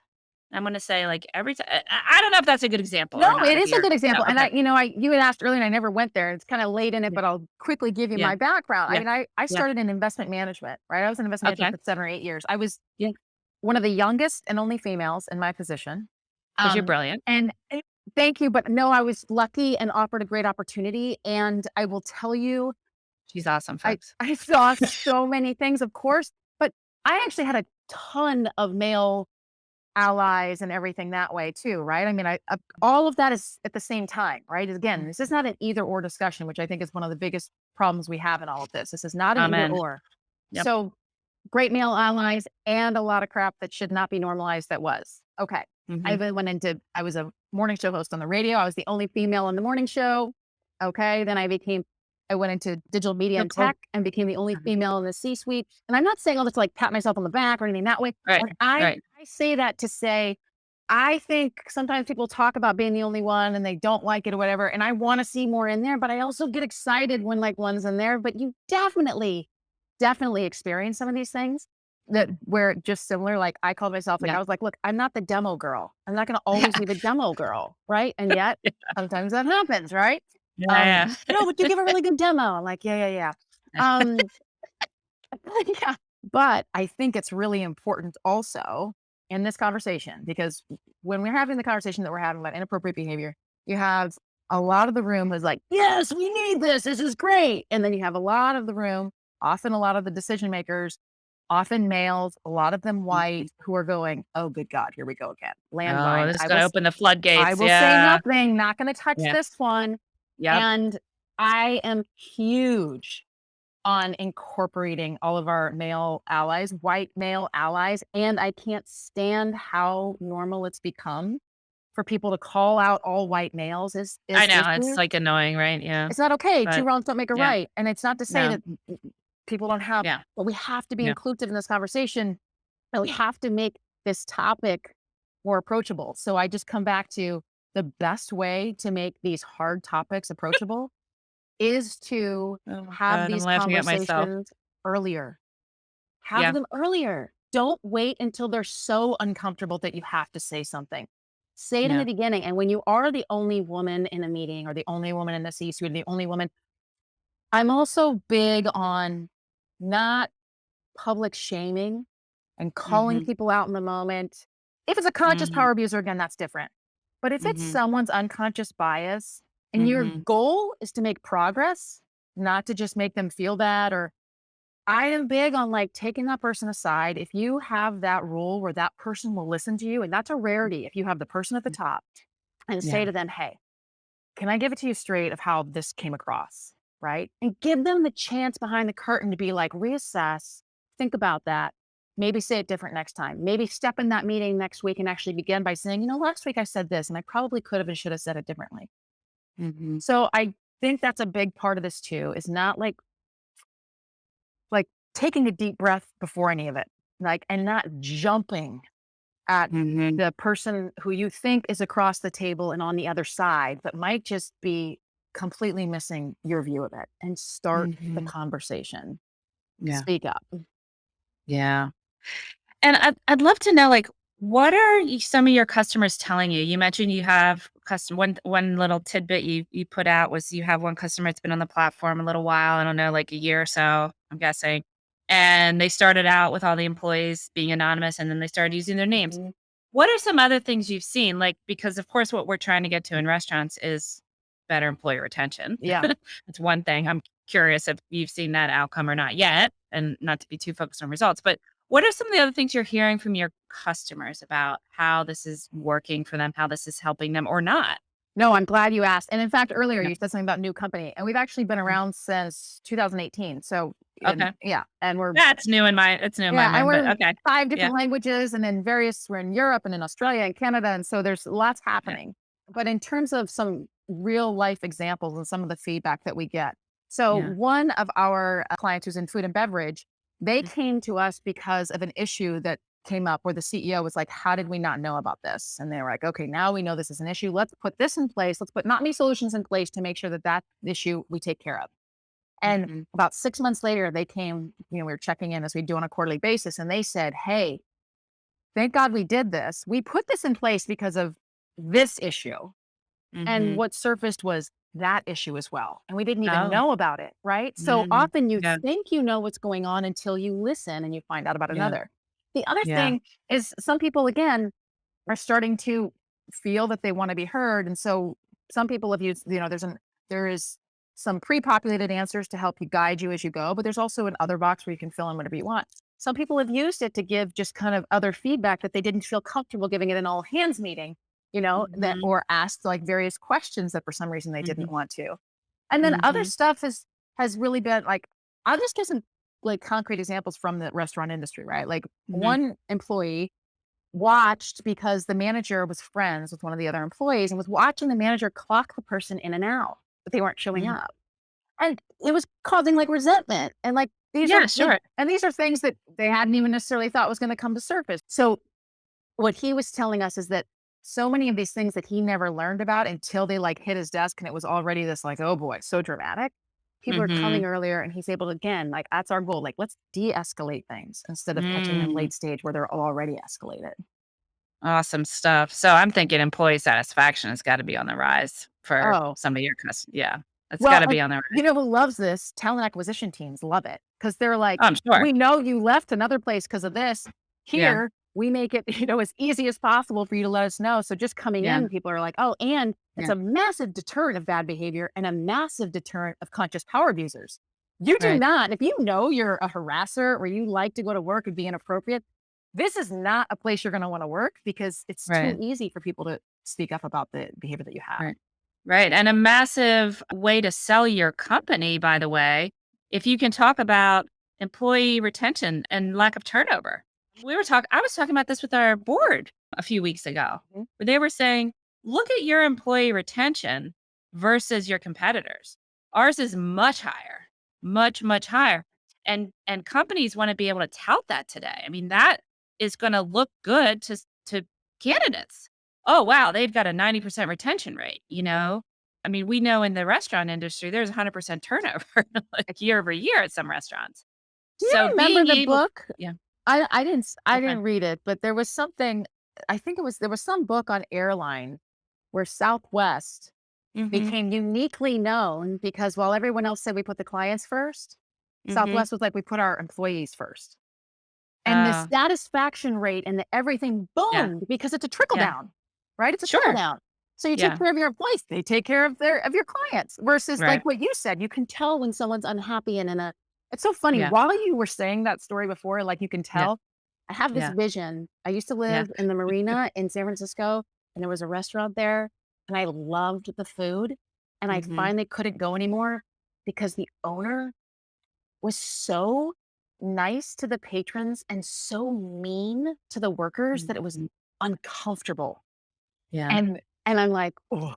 [SPEAKER 2] I'm going to say like every time. I don't know if that's a good example
[SPEAKER 3] No,
[SPEAKER 2] or not.
[SPEAKER 3] it
[SPEAKER 2] If
[SPEAKER 3] is a
[SPEAKER 2] you're,
[SPEAKER 3] good
[SPEAKER 2] no,
[SPEAKER 3] example. And
[SPEAKER 2] okay.
[SPEAKER 3] you had asked earlier and I never went there. It's kind of late in it,
[SPEAKER 2] Yeah.
[SPEAKER 3] but I'll quickly give you
[SPEAKER 2] Yeah.
[SPEAKER 3] my background. I
[SPEAKER 2] Yeah.
[SPEAKER 3] mean, I
[SPEAKER 2] Yeah.
[SPEAKER 3] started in investment management, right? I was in investment
[SPEAKER 2] Okay.
[SPEAKER 3] management for 7 or 8 years. I was
[SPEAKER 2] Yeah.
[SPEAKER 3] one of the youngest and only females in my position.
[SPEAKER 2] Because you're
[SPEAKER 3] Um,
[SPEAKER 2] brilliant.
[SPEAKER 3] and thank you. But no, I was lucky and offered a great opportunity. And I will tell you,
[SPEAKER 2] She's awesome,
[SPEAKER 3] I,
[SPEAKER 2] folks.
[SPEAKER 3] I saw so many things, of course, but I actually had a ton of male allies and everything that way too, right? I mean, all of that is at the same time, right? Again, this is not an either or discussion, which I think is one of the biggest problems we have in all of this. This is not an either
[SPEAKER 2] Amen.
[SPEAKER 3] or.
[SPEAKER 2] Yep.
[SPEAKER 3] So great male allies and a lot of crap that should not be normalized that was. Okay.
[SPEAKER 2] Hmm.
[SPEAKER 3] I was a morning show host on the radio. I was the only female on the morning show. Okay. Then I went into digital media and tech and became the only female in the C-suite. And I'm not saying all this to like pat myself on the back or anything that way.
[SPEAKER 2] Right.
[SPEAKER 3] But I
[SPEAKER 2] Right.
[SPEAKER 3] say that to say, I think sometimes people talk about being the only one and they don't like it or whatever. And I want to see more in there, but I also get excited when like one's in there. But you definitely experience some of these things that where just similar, like I called myself, like
[SPEAKER 2] Yeah.
[SPEAKER 3] I was like, look, I'm not the demo girl. I'm not going to always be the demo girl. Right. And yet sometimes that happens. Right.
[SPEAKER 2] Yeah.
[SPEAKER 3] No, but you give a really good demo. I'm like, yeah.
[SPEAKER 2] Yeah.
[SPEAKER 3] Um, yeah. But I think it's really important also in this conversation because when we're having the conversation that we're having about inappropriate behavior, you have a lot of the room who's like, yes, we need this. This is great. And then you have a lot of the room, often a lot of the decision makers, often males, a lot of them white, who are going, oh, good God, here we go again.
[SPEAKER 2] Oh,
[SPEAKER 3] Landmine.
[SPEAKER 2] this is going to open the floodgates.
[SPEAKER 3] I will say
[SPEAKER 2] Yeah.
[SPEAKER 3] nothing, not going to touch
[SPEAKER 2] Yeah.
[SPEAKER 3] this one.
[SPEAKER 2] Yep.
[SPEAKER 3] And I am huge on incorporating all of our male allies, white male allies. And I can't stand how normal it's become for people to call out all white males
[SPEAKER 2] I
[SPEAKER 3] is
[SPEAKER 2] know. It's
[SPEAKER 3] issues.
[SPEAKER 2] like annoying, right? Yeah.
[SPEAKER 3] It's not okay. Two
[SPEAKER 2] But
[SPEAKER 3] wrongs don't make a
[SPEAKER 2] yeah.
[SPEAKER 3] right. And it's not to say
[SPEAKER 2] No.
[SPEAKER 3] that people don't have,
[SPEAKER 2] Yeah.
[SPEAKER 3] but we have to be
[SPEAKER 2] Yeah.
[SPEAKER 3] inclusive in this conversation. And we have to make this topic more approachable. So I just come back to the best way to make these hard topics approachable is to
[SPEAKER 2] Oh my
[SPEAKER 3] have
[SPEAKER 2] God. I'm
[SPEAKER 3] these
[SPEAKER 2] laughing at myself.
[SPEAKER 3] conversations earlier. Have
[SPEAKER 2] Yeah.
[SPEAKER 3] them earlier. Don't wait until they're so uncomfortable that you have to say something. Say it in the
[SPEAKER 2] Yeah.
[SPEAKER 3] beginning. And when you are the only woman in a meeting or the only woman in the C-suite, the only woman, I'm also big on not public shaming and calling
[SPEAKER 2] Hmm.
[SPEAKER 3] people out in the moment. If it's a conscious
[SPEAKER 2] Hmm.
[SPEAKER 3] power abuser, again, that's different. But if it's
[SPEAKER 2] Hmm.
[SPEAKER 3] someone's unconscious bias and your
[SPEAKER 2] Hmm.
[SPEAKER 3] goal is to make progress, not to just make them feel bad, or I am big on like taking that person aside. If you have that rule where that person will listen to you, and that's a rarity, if you have the person at the top and say
[SPEAKER 2] Yeah.
[SPEAKER 3] to them, hey, can I give it to you straight of how this came across? Right. And give them the chance behind the curtain to be like, reassess, think about that. Maybe say it different next time. Maybe step in that meeting next week and actually begin by saying, last week I said this and I probably could have and should have said it differently.
[SPEAKER 2] Hmm.
[SPEAKER 3] So I think that's a big part of this too, is not like taking a deep breath before any of it, like, and not jumping at
[SPEAKER 2] Hmm.
[SPEAKER 3] the person who you think is across the table and on the other side, but might just be completely missing your view of it and start the
[SPEAKER 2] Hmm.
[SPEAKER 3] conversation.
[SPEAKER 2] Yeah.
[SPEAKER 3] Speak up.
[SPEAKER 2] Yeah. And I'd love to know, like, what are some of your customers telling you? You mentioned you have one little tidbit you put out was you have one customer that's been on the platform a little while. I don't know, like a year or so, I'm guessing. And they started out with all the employees being anonymous, and then they started using their names.
[SPEAKER 3] Mhm.
[SPEAKER 2] What are some other things you've seen? Like, because of course, what we're trying to get to in restaurants is better employee retention.
[SPEAKER 3] Yeah.
[SPEAKER 2] That's one thing. I'm curious if you've seen that outcome or not yet, and not to be too focused on results, but what are some of the other things you're hearing from your customers about how this is working for them, how this is helping them or not?
[SPEAKER 3] No, I'm glad you asked. And in fact, earlier
[SPEAKER 2] Yeah.
[SPEAKER 3] you said something about new company, and we've actually been
[SPEAKER 2] Mm.
[SPEAKER 3] around since 2018. So,
[SPEAKER 2] Okay.
[SPEAKER 3] yeah, and we're
[SPEAKER 2] That's new in my it's new in my
[SPEAKER 3] yeah, and
[SPEAKER 2] mind,
[SPEAKER 3] we're
[SPEAKER 2] but
[SPEAKER 3] in
[SPEAKER 2] okay.
[SPEAKER 3] 5
[SPEAKER 2] Yeah.
[SPEAKER 3] different languages and in we're in Europe and in Australia and Canada, and so there's lots
[SPEAKER 2] Yeah.
[SPEAKER 3] happening. But in terms of some real life examples and some of the feedback that we get. So
[SPEAKER 2] Yeah.
[SPEAKER 3] one of our clients who's in food and beverage, they
[SPEAKER 2] Mm.
[SPEAKER 3] came to us because of an issue that came up where the CEO was like, "How did we not know about this?" And they were like, "Okay, now we know this is an issue. Let's put this in place. Let's put NotMe solutions in place to make sure that that issue we take care of." And
[SPEAKER 2] Mhm.
[SPEAKER 3] about 6 months later, they came, we were checking in as we do on a quarterly basis, and they said, "Hey, thank God we did this. We put this in place because of this issue. And
[SPEAKER 2] Mm-hmm.
[SPEAKER 3] what surfaced was that issue as well. And we didn't even
[SPEAKER 2] Oh.
[SPEAKER 3] know about it, right? So
[SPEAKER 2] Mm.
[SPEAKER 3] often you
[SPEAKER 2] Yeah.
[SPEAKER 3] think you know what's going on until you listen and you find out about
[SPEAKER 2] Yeah.
[SPEAKER 3] another. The other
[SPEAKER 2] Yeah.
[SPEAKER 3] thing is some people, again, are starting to feel that they want to be heard. And so some people have used, there is some pre-populated answers to help you guide you as you go, but there's also an other box where you can fill in whatever you want. Some people have used it to give just kind of other feedback that they didn't feel comfortable giving it an all hands meeting, that
[SPEAKER 2] Mm-hmm.
[SPEAKER 3] or asked like various questions that for some reason they
[SPEAKER 2] Mm-hmm.
[SPEAKER 3] didn't want to. And then other
[SPEAKER 2] Mm-hmm.
[SPEAKER 3] stuff has really been like, I'll just give some like concrete examples from the restaurant industry, right? Like
[SPEAKER 2] Mm-hmm.
[SPEAKER 3] one employee watched because the manager was friends with one of the other employees and was watching the manager clock the person in and out, but they weren't showing
[SPEAKER 2] Mm.
[SPEAKER 3] up. And it was causing like resentment. And like
[SPEAKER 2] Yeah, sure.
[SPEAKER 3] these are things that they hadn't even necessarily thought was going to come to surface. So what he was telling us is that so many of these things that he never learned about until they like hit his desk and it was already this like, oh boy, so dramatic. People are
[SPEAKER 2] Mm-hmm.
[SPEAKER 3] coming earlier and he's able to, again, like that's our goal. Like, let's de-escalate things instead of catching them
[SPEAKER 2] Mm.
[SPEAKER 3] late stage where they're already escalated.
[SPEAKER 2] Awesome stuff. So I'm thinking employee satisfaction has got to be on the rise for
[SPEAKER 3] Oh,
[SPEAKER 2] some of your customers. Yeah, it's got
[SPEAKER 3] well,
[SPEAKER 2] to
[SPEAKER 3] and
[SPEAKER 2] be on the
[SPEAKER 3] you
[SPEAKER 2] rise.
[SPEAKER 3] know who loves this? Talent acquisition teams love it because they're like,
[SPEAKER 2] Oh, I'm sure.
[SPEAKER 3] we know you left another place because of this.
[SPEAKER 2] Yeah.
[SPEAKER 3] Here, we make it, as easy as possible for you to let us know. So just coming
[SPEAKER 2] Yeah.
[SPEAKER 3] in, people are like, oh, and it's
[SPEAKER 2] Yeah.
[SPEAKER 3] a massive deterrent of bad behavior and a massive deterrent of conscious power abusers. You do
[SPEAKER 2] Right.
[SPEAKER 3] not, if you know you're a harasser or you like to go to work and be inappropriate, this is not a place you're going to want to work because it's too
[SPEAKER 2] Right.
[SPEAKER 3] easy for people to speak up about the behavior that you have.
[SPEAKER 2] Right. Right. And a massive way to sell your company, by the way, if you can talk about employee retention and lack of turnover. I was talking about this with our board a few weeks ago,
[SPEAKER 3] Mhm.
[SPEAKER 2] where they were saying, look at your employee retention versus your competitors. Ours is much higher, much, much higher. And companies want to be able to tout that today. I mean, that is going to look good to candidates. Oh, wow, they've got a 90% retention rate, you know? I mean, we know in the restaurant industry, there's 100% turnover like year over year at some restaurants.
[SPEAKER 3] Do you
[SPEAKER 2] So
[SPEAKER 3] remember
[SPEAKER 2] being
[SPEAKER 3] the
[SPEAKER 2] able
[SPEAKER 3] book?
[SPEAKER 2] Yeah,
[SPEAKER 3] I
[SPEAKER 2] okay.
[SPEAKER 3] didn't read it, but there was something, I think there was some book on airline where Southwest
[SPEAKER 2] Mhm,
[SPEAKER 3] became uniquely known because while everyone else said we put the clients first,
[SPEAKER 2] mhm.
[SPEAKER 3] Southwest was like, we put our employees first. And the
[SPEAKER 2] Oh,
[SPEAKER 3] satisfaction rate and the everything
[SPEAKER 2] yeah,
[SPEAKER 3] boomed because it's a trickle
[SPEAKER 2] yeah.
[SPEAKER 3] down, right? It's a trickle
[SPEAKER 2] Sure.
[SPEAKER 3] down. So you take
[SPEAKER 2] Yeah,
[SPEAKER 3] care of your employees, they take care of your clients versus
[SPEAKER 2] right.
[SPEAKER 3] like what you said, you can tell when someone's unhappy and in a it's so funny.
[SPEAKER 2] Yeah,
[SPEAKER 3] While you were saying that story before, like you can
[SPEAKER 2] yeah,
[SPEAKER 3] tell, I have this
[SPEAKER 2] yeah,
[SPEAKER 3] vision. I used to
[SPEAKER 2] yeah.
[SPEAKER 3] live in the marina in San Francisco and there was a restaurant there and I loved the food and I
[SPEAKER 2] Mhm,
[SPEAKER 3] finally couldn't go anymore because the owner was so nice to the patrons and so mean to the workers that it was
[SPEAKER 2] mhm.
[SPEAKER 3] uncomfortable.
[SPEAKER 2] Yeah,
[SPEAKER 3] And I'm like, "Oh."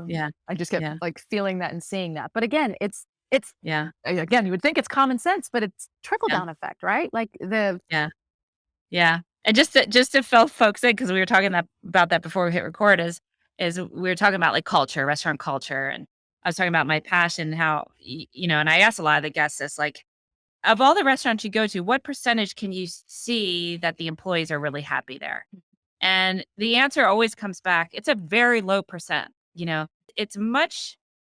[SPEAKER 2] yeah,
[SPEAKER 3] I just kept
[SPEAKER 2] yeah,
[SPEAKER 3] like feeling that and seeing that. But again, it's
[SPEAKER 2] yeah,
[SPEAKER 3] again, you would think it's common sense, but it's trickle
[SPEAKER 2] yeah,
[SPEAKER 3] down effect, right? Like the
[SPEAKER 2] yeah. Yeah, and just to fill folks in, because we were talking about that before we hit record, is we were talking about, like, culture, restaurant culture, and I was talking about my passion, how, and I asked a lot of the guests this, like, of all the restaurants you go to, what percentage can you see that the employees are really happy there? And the answer always comes back, it's a very low percent, you know? It's much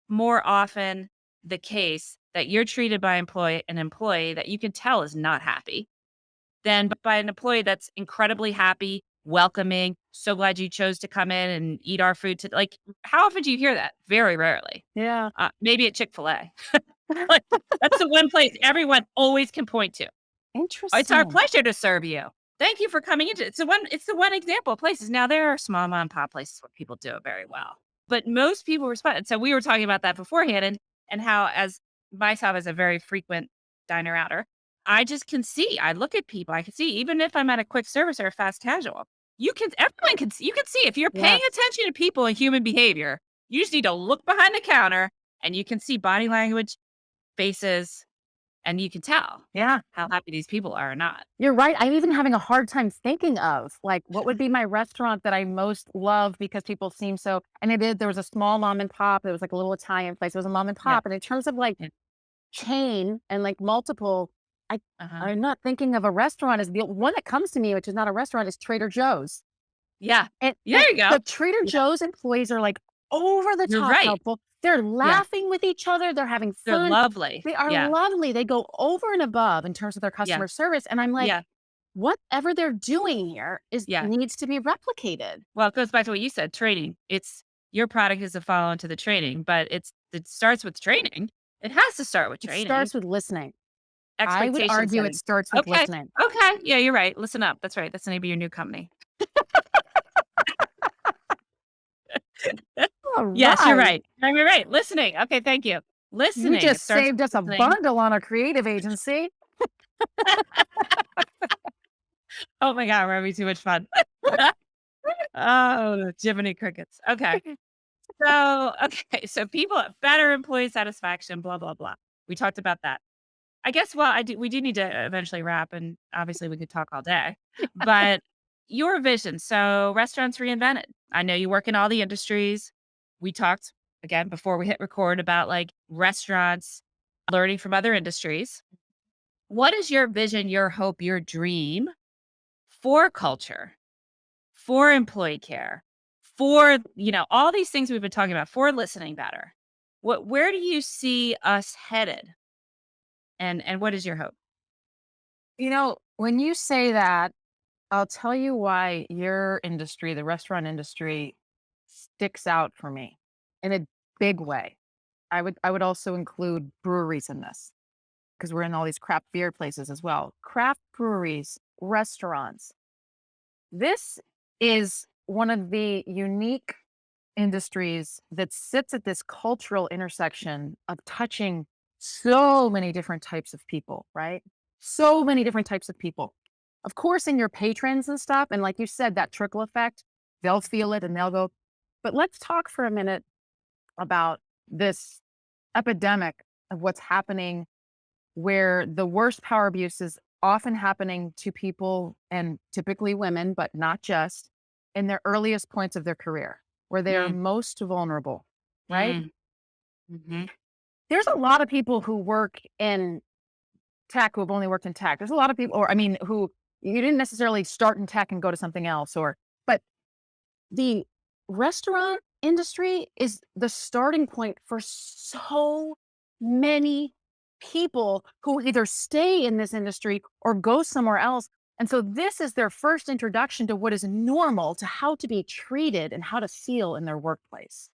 [SPEAKER 2] more often the case that you're treated by an employee that you can tell is not happy than by an employee that's incredibly happy, welcoming, so glad you chose to come in and eat our food to like, how often do you hear that? Very rarely.
[SPEAKER 3] yeah.
[SPEAKER 2] Maybe at Chick-fil-A. Like, that's the one place everyone always can point to. "It's our
[SPEAKER 3] Interesting.
[SPEAKER 2] pleasure to serve you. Thank you for coming into" it's the one example of places. Now there are small mom and pop places where people do it very well, but most people respond. And so we were talking about that beforehand and how as myself as a very frequent diner outer, I just can see. I look at people, I can see even if I'm at a quick service or a fast casual, everyone can see. You can see if you're paying
[SPEAKER 3] Yes.
[SPEAKER 2] attention to people and human behavior, you just need to look behind the counter and you can see body language, faces, and you can tell
[SPEAKER 3] Yeah.
[SPEAKER 2] how happy these people are or not.
[SPEAKER 3] You're right. I'm even having a hard time thinking of like what would be my restaurant that I most love because people seem so and there was a small mom and pop. It was like a little Italian place. It was a mom and
[SPEAKER 2] Yeah,
[SPEAKER 3] pop. And in terms of like
[SPEAKER 2] yeah,
[SPEAKER 3] chain and like multiple.
[SPEAKER 2] Uh-huh.
[SPEAKER 3] I'm not thinking of a restaurant as the one that comes to me, which is not a restaurant, is Trader Joe's.
[SPEAKER 2] Yeah.
[SPEAKER 3] And
[SPEAKER 2] There you go.
[SPEAKER 3] the Trader
[SPEAKER 2] Yeah.
[SPEAKER 3] Joe's employees are like over the
[SPEAKER 2] You're
[SPEAKER 3] top
[SPEAKER 2] right.
[SPEAKER 3] helpful. They're
[SPEAKER 2] Yeah.
[SPEAKER 3] laughing with each other. They're having
[SPEAKER 2] They're
[SPEAKER 3] fun.
[SPEAKER 2] lovely.
[SPEAKER 3] They are
[SPEAKER 2] Yeah.
[SPEAKER 3] lovely. They go over and above in terms of their
[SPEAKER 2] Yeah.
[SPEAKER 3] customer service. And I'm like,
[SPEAKER 2] Yeah.
[SPEAKER 3] whatever they're doing here is
[SPEAKER 2] Yeah.
[SPEAKER 3] needs to be replicated.
[SPEAKER 2] Well, it goes back to what you said, training. It's your product is a follow-on to the training, but it starts with training. It has to start with
[SPEAKER 3] It
[SPEAKER 2] training.
[SPEAKER 3] starts with listening. I would
[SPEAKER 2] Expectation
[SPEAKER 3] argue it
[SPEAKER 2] setting.
[SPEAKER 3] starts with
[SPEAKER 2] Okay.
[SPEAKER 3] listening.
[SPEAKER 2] Okay. Yeah, you're right. Listen up. That's right. That's the name of your new company.
[SPEAKER 3] All
[SPEAKER 2] Yes, you're
[SPEAKER 3] right.
[SPEAKER 2] right. No, you're right. Listening. Okay, thank you.
[SPEAKER 3] You
[SPEAKER 2] Listening. It
[SPEAKER 3] just
[SPEAKER 2] starts
[SPEAKER 3] saved us
[SPEAKER 2] with
[SPEAKER 3] a
[SPEAKER 2] listening.
[SPEAKER 3] bundle on a creative agency.
[SPEAKER 2] Oh my God, we're having too much fun. Oh, Jiminy Crickets. Okay. So people better employee satisfaction, blah, blah, blah. We talked about that. I guess, well, we do need to eventually wrap, and obviously we could talk all day. But your vision. So Restaurants Reinvented. I know you work in all the industries. We talked again before we hit record about like restaurants learning from other industries. What is your vision, your hope, your dream for culture, for employee care, for, all these things we've been talking about, for listening better? Where do you see us headed? And what is your hope?
[SPEAKER 3] When you say that, I'll tell you why your industry, the restaurant industry, sticks out for me in a big way. I would also include breweries in this because we're in all these craft beer places as well. Craft breweries, restaurants. This is one of the unique industries that sits at this cultural intersection of touching so many different types of people, right? So many different types of people. Of course, in your patrons and stuff, and like you said, that trickle effect, they'll feel it and they'll go. But let's talk for a minute about this epidemic of what's happening where the worst power abuse is often happening to people and typically women, but not just in their earliest points of their career, where they are
[SPEAKER 2] Mm,
[SPEAKER 3] most vulnerable, right?
[SPEAKER 2] mm, mhm.
[SPEAKER 3] There's a lot of people who work in tech who have only worked in tech. There's a lot of people, or I mean, who you didn't necessarily start in tech and go to something else, but the restaurant industry is the starting point for so many people who either stay in this industry or go somewhere else. And so this is their first introduction to what is normal, to how to be treated and how to feel in their workplace.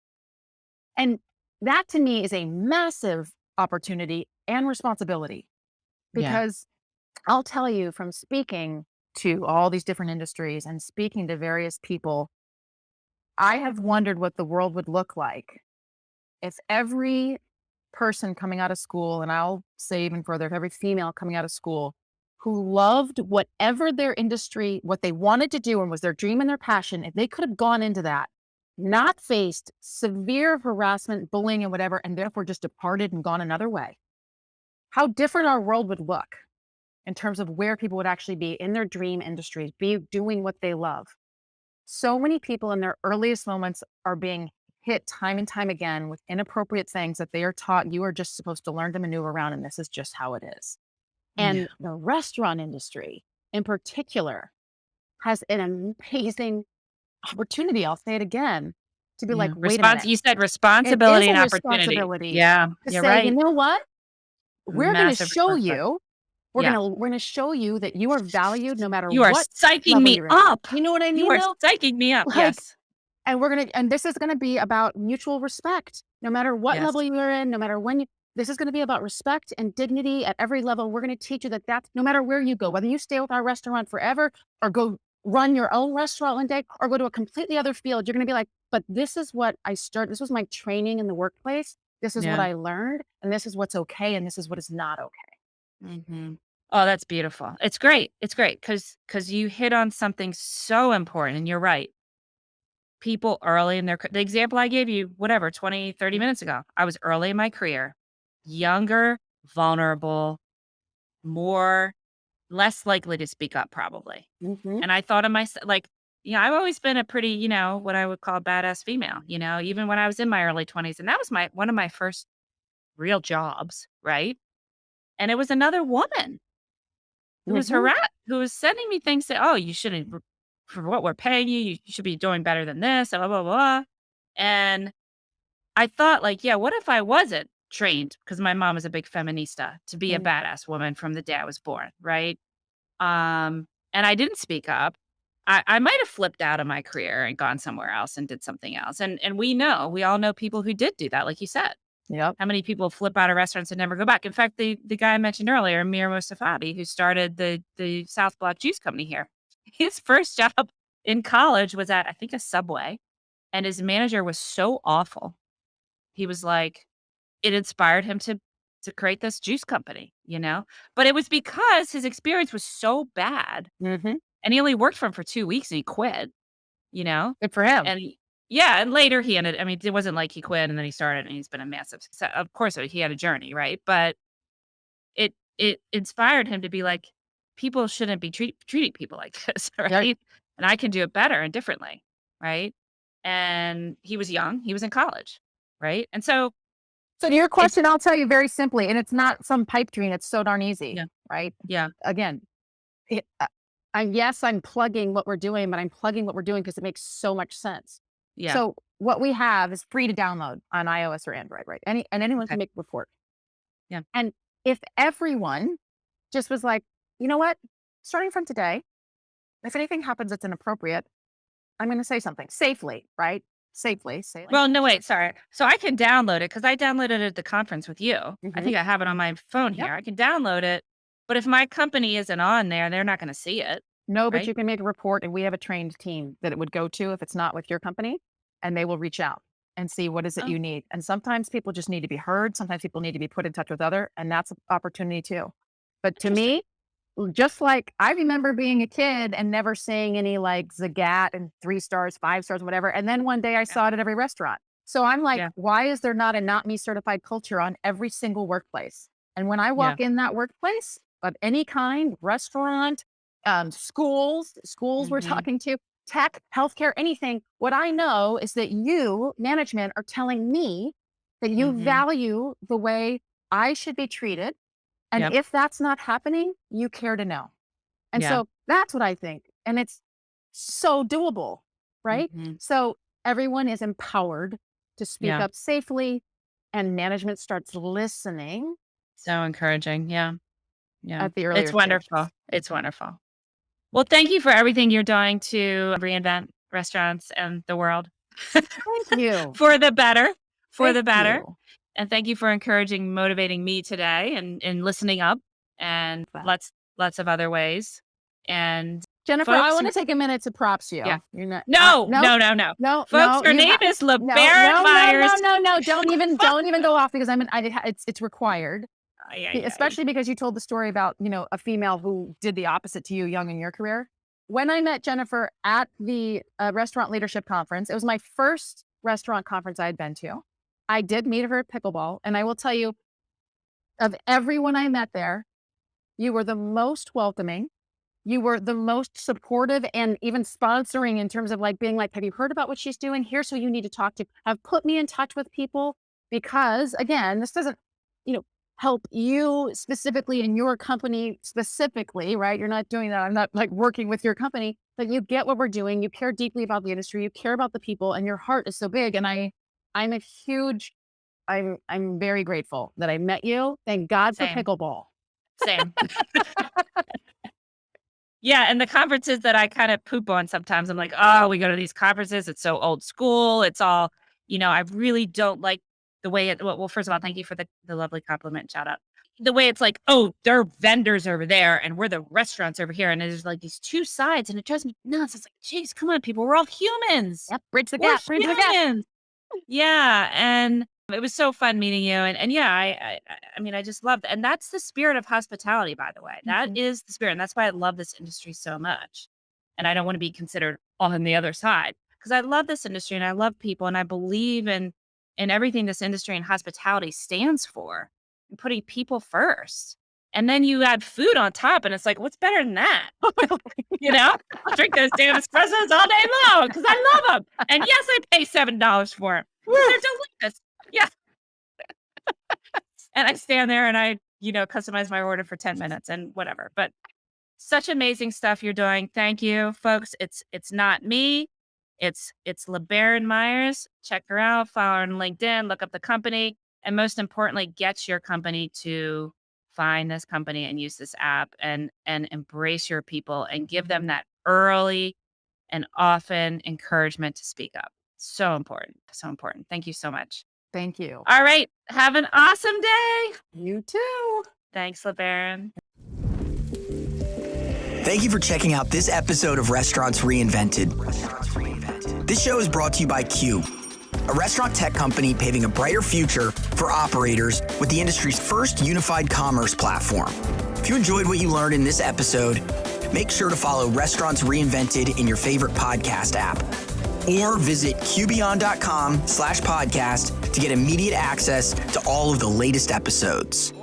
[SPEAKER 3] And that to me is a massive opportunity and responsibility
[SPEAKER 2] Yeah.
[SPEAKER 3] because I'll tell you from speaking to all these different industries and speaking to various people, I have wondered what the world would look like if every person coming out of school, and I'll say even further, if every female coming out of school who loved whatever their industry, what they wanted to do and was their dream and their passion, if they could have gone into that, not faced severe harassment, bullying, and whatever, and therefore just departed and gone another way, how different our world would look in terms of where people would actually be in their dream industries, be doing what they love. So many people in their earliest moments are being hit time and time again with inappropriate things that they are taught you are just supposed to learn to maneuver around, and this is just how it is.
[SPEAKER 2] Yeah.
[SPEAKER 3] And the restaurant industry in particular has an amazing opportunity. I'll say it again to be like,
[SPEAKER 2] Yeah.
[SPEAKER 3] wait a minute.
[SPEAKER 2] You said
[SPEAKER 3] It is
[SPEAKER 2] responsibility
[SPEAKER 3] a
[SPEAKER 2] and opportunity.
[SPEAKER 3] responsibility
[SPEAKER 2] Yeah,
[SPEAKER 3] to
[SPEAKER 2] you're
[SPEAKER 3] say, you
[SPEAKER 2] right.
[SPEAKER 3] know what? We're going to
[SPEAKER 2] Massive
[SPEAKER 3] show
[SPEAKER 2] responsibility.
[SPEAKER 3] you,
[SPEAKER 2] Yeah.
[SPEAKER 3] we're going to show you that you are valued no matter
[SPEAKER 2] You are
[SPEAKER 3] what
[SPEAKER 2] psyching
[SPEAKER 3] level
[SPEAKER 2] me
[SPEAKER 3] you're in.
[SPEAKER 2] up.
[SPEAKER 3] You know what I
[SPEAKER 2] You
[SPEAKER 3] mean
[SPEAKER 2] are
[SPEAKER 3] though?
[SPEAKER 2] psyching me up.
[SPEAKER 3] Like,
[SPEAKER 2] Yes.
[SPEAKER 3] and this is going to be about mutual respect, no matter what
[SPEAKER 2] Yes.
[SPEAKER 3] level you're in, no matter when this is going to be about respect and dignity at every level. We're going to teach you that that's no matter where you go, whether you stay with our restaurant forever or go run your own restaurant one day or go to a completely other field, you're going to be like, but this is what this was my training in the workplace. This is what
[SPEAKER 2] Yeah.
[SPEAKER 3] I learned, and this is what's okay, and this is what is not okay.
[SPEAKER 2] Hmm. Oh, that's beautiful. It's great. It's great because you hit on something so important, and you're right. People early in the example I gave you, whatever, 20, 30 minutes ago, I was early in my career, younger, vulnerable, more less likely to speak up probably.
[SPEAKER 3] Mm-hmm.
[SPEAKER 2] And I thought of myself like, I've always been a pretty, what I would call a badass female, even when I was in my early 20s. And that was one of my first real jobs, right? And it was another woman.
[SPEAKER 3] Mhm.
[SPEAKER 2] who was sending me things that, oh, you shouldn't, for what we're paying you, you should be doing better than this, blah, blah, blah. And I thought, like, yeah, what if I wasn't trained? Because my mom is a big feminista to be a
[SPEAKER 3] Mm.
[SPEAKER 2] badass woman from the day I was born, right? And I didn't speak up. I might have flipped out of my career and gone somewhere else and did something else. And we all know people who did do that, like you said.
[SPEAKER 3] Yep.
[SPEAKER 2] How many people flip out of restaurants and never go back? In fact, the guy I mentioned earlier, Mir Mostafabi, who started the South Block Juice Company here, his first job in college was at, I think, a Subway, and his manager was so awful. He was like, it inspired him to create this juice company, you know? But it was because his experience was so bad,
[SPEAKER 3] Mhm.
[SPEAKER 2] and he only worked for him for 2 weeks and he quit, you know?
[SPEAKER 3] Good for him.
[SPEAKER 2] And yeah, and later he ended, I mean, it wasn't like he quit and then he started and he's been a massive success. Of course, he had a journey, right? But it inspired him to be like, people shouldn't be treating people like this,
[SPEAKER 3] Right.
[SPEAKER 2] right? And I can do it better and differently, right? And he was young, he was in college, right? And so
[SPEAKER 3] So to your
[SPEAKER 2] it's
[SPEAKER 3] question, I'll tell you very simply, and it's not some pipe dream. It's so darn easy,
[SPEAKER 2] yeah,
[SPEAKER 3] right?
[SPEAKER 2] yeah,
[SPEAKER 3] Again, it, yes, I'm plugging what we're doing, but I'm plugging what we're doing because it makes so much sense.
[SPEAKER 2] yeah,
[SPEAKER 3] So what we have is free to download on iOS or Android, right? Anyone
[SPEAKER 2] okay,
[SPEAKER 3] can make a report.
[SPEAKER 2] yeah,
[SPEAKER 3] And if everyone just was like, you know what, starting from today, if anything happens that's inappropriate, I'm going to say something safely, right? Safely, say like,
[SPEAKER 2] well, no, wait, sorry. So I can download it because I downloaded it at the conference with you. I
[SPEAKER 3] hmm
[SPEAKER 2] think I have it on my phone
[SPEAKER 3] yep.
[SPEAKER 2] here. I can download it, but if my company isn't on there, they're not gonna see it,
[SPEAKER 3] No, but
[SPEAKER 2] right?
[SPEAKER 3] you can make a report, and we have a trained team that it would go to if it's not with your company, and they will reach out and see what is it
[SPEAKER 2] Oh,
[SPEAKER 3] you need. And sometimes people just need to be heard. Sometimes people need to be put in touch with other, and that's an opportunity too. But to
[SPEAKER 2] interesting.
[SPEAKER 3] me, just like I remember being a kid and never seeing any like Zagat and 3 stars, 5 stars, whatever. And then one day I
[SPEAKER 2] Yeah,
[SPEAKER 3] saw it at every restaurant. So I'm like,
[SPEAKER 2] yeah,
[SPEAKER 3] why is there not a not me certified culture on every single workplace? And when I
[SPEAKER 2] yeah,
[SPEAKER 3] walk in that workplace of any kind, restaurant, schools we're
[SPEAKER 2] mhm,
[SPEAKER 3] talking to, tech, healthcare, anything, what I know is that you, management, are telling me that you
[SPEAKER 2] mhm,
[SPEAKER 3] value the way I should be treated, and
[SPEAKER 2] yep,
[SPEAKER 3] if that's not happening, you care to know. And
[SPEAKER 2] yeah,
[SPEAKER 3] so that's what I think. And it's so doable, right?
[SPEAKER 2] mhm,
[SPEAKER 3] So everyone is empowered to speak
[SPEAKER 2] yeah.
[SPEAKER 3] up safely, and management starts listening
[SPEAKER 2] So encouraging, yeah, yeah.
[SPEAKER 3] at the
[SPEAKER 2] It's
[SPEAKER 3] earlier
[SPEAKER 2] wonderful,
[SPEAKER 3] stages.
[SPEAKER 2] it's wonderful. Well, thank you for everything you're doing to reinvent restaurants and the world
[SPEAKER 3] Thank you.
[SPEAKER 2] for the better, for
[SPEAKER 3] Thank
[SPEAKER 2] the better.
[SPEAKER 3] you.
[SPEAKER 2] And thank you for encouraging, motivating me today and listening up and
[SPEAKER 3] Well,
[SPEAKER 2] lots of other ways. And
[SPEAKER 3] Jennifer, I
[SPEAKER 2] folks,
[SPEAKER 3] want to take a minute to props
[SPEAKER 2] yeah.
[SPEAKER 3] you. You're not,
[SPEAKER 2] No,
[SPEAKER 3] no,
[SPEAKER 2] no, no, no.
[SPEAKER 3] no,
[SPEAKER 2] Folks,
[SPEAKER 3] no,
[SPEAKER 2] her
[SPEAKER 3] you
[SPEAKER 2] name
[SPEAKER 3] have,
[SPEAKER 2] is
[SPEAKER 3] no,
[SPEAKER 2] LeBaron
[SPEAKER 3] no, no,
[SPEAKER 2] Meyers.
[SPEAKER 3] no, no, no. Don't even go off because it's required.
[SPEAKER 2] Ay, ay, ay.
[SPEAKER 3] Especially because you told the story about, a female who did the opposite to you young in your career. When I met Jennifer at the restaurant leadership conference, it was my first restaurant conference I had been to. I did meet her at pickleball. And I will tell you, of everyone I met there, you were the most welcoming. You were the most supportive and even sponsoring in terms of like being like, have you heard about what she's doing? Here's who you need to talk to. Have put me in touch with people because again, this doesn't, you know, help you specifically in your company specifically, right? You're not doing that. I'm not like working with your company, but you get what we're doing. You care deeply about the industry. You care about the people and your heart is so big. And I'm a huge, I'm very grateful that I met you. Thank God for
[SPEAKER 2] Same,
[SPEAKER 3] pickleball.
[SPEAKER 2] same. Yeah, and the conferences that I kind of poop on sometimes, I'm like, oh, we go to these conferences. It's so old school. It's all, I really don't like the way it, well, first of all, thank you for the lovely compliment. Shout out. The way it's like, oh, there are vendors over there and we're the restaurants over here. And there's like these two sides and it drives me nuts. It's like, geez, come on, people. We're all humans.
[SPEAKER 3] Yep. Bridge the
[SPEAKER 2] We're
[SPEAKER 3] gap, bridge the gap.
[SPEAKER 2] humans. Yeah, and it was so fun meeting you, and yeah, I mean, I just love that, and that's the spirit of hospitality, by the way. That
[SPEAKER 3] Mhm.
[SPEAKER 2] is the spirit, and that's why I love this industry so much. And I don't want to be considered on the other side because I love this industry and I love people and I believe in everything this industry and hospitality stands for, and putting people first. And then you add food on top, and it's like, what's better than that? I'll drink those damn espressos all day long because I love them. And yes, I pay $7 for them because they're delicious. Yeah. And I stand there and I, customize my order for 10 minutes and whatever. But Such amazing stuff you're doing. Thank you, folks. It's not me. It's LeBaron Meyers. Check her out. Follow her on LinkedIn. Look up the company, and most importantly, get your company to find this company and use this app and embrace your people and give them that early and often encouragement to speak up. So important. So important. Thank you so much.
[SPEAKER 3] Thank you.
[SPEAKER 2] All right. Have an awesome day.
[SPEAKER 3] You too.
[SPEAKER 2] Thanks, LeBaron.
[SPEAKER 1] Thank you for checking out this episode of Restaurants Reinvented. This show is brought to you by Q, a restaurant tech company paving a brighter future for operators with the industry's first unified commerce platform. If you enjoyed what you learned in this episode, make sure to follow Restaurants Reinvented in your favorite podcast app, or visit qbeyond.com/podcast to get immediate access to all of the latest episodes.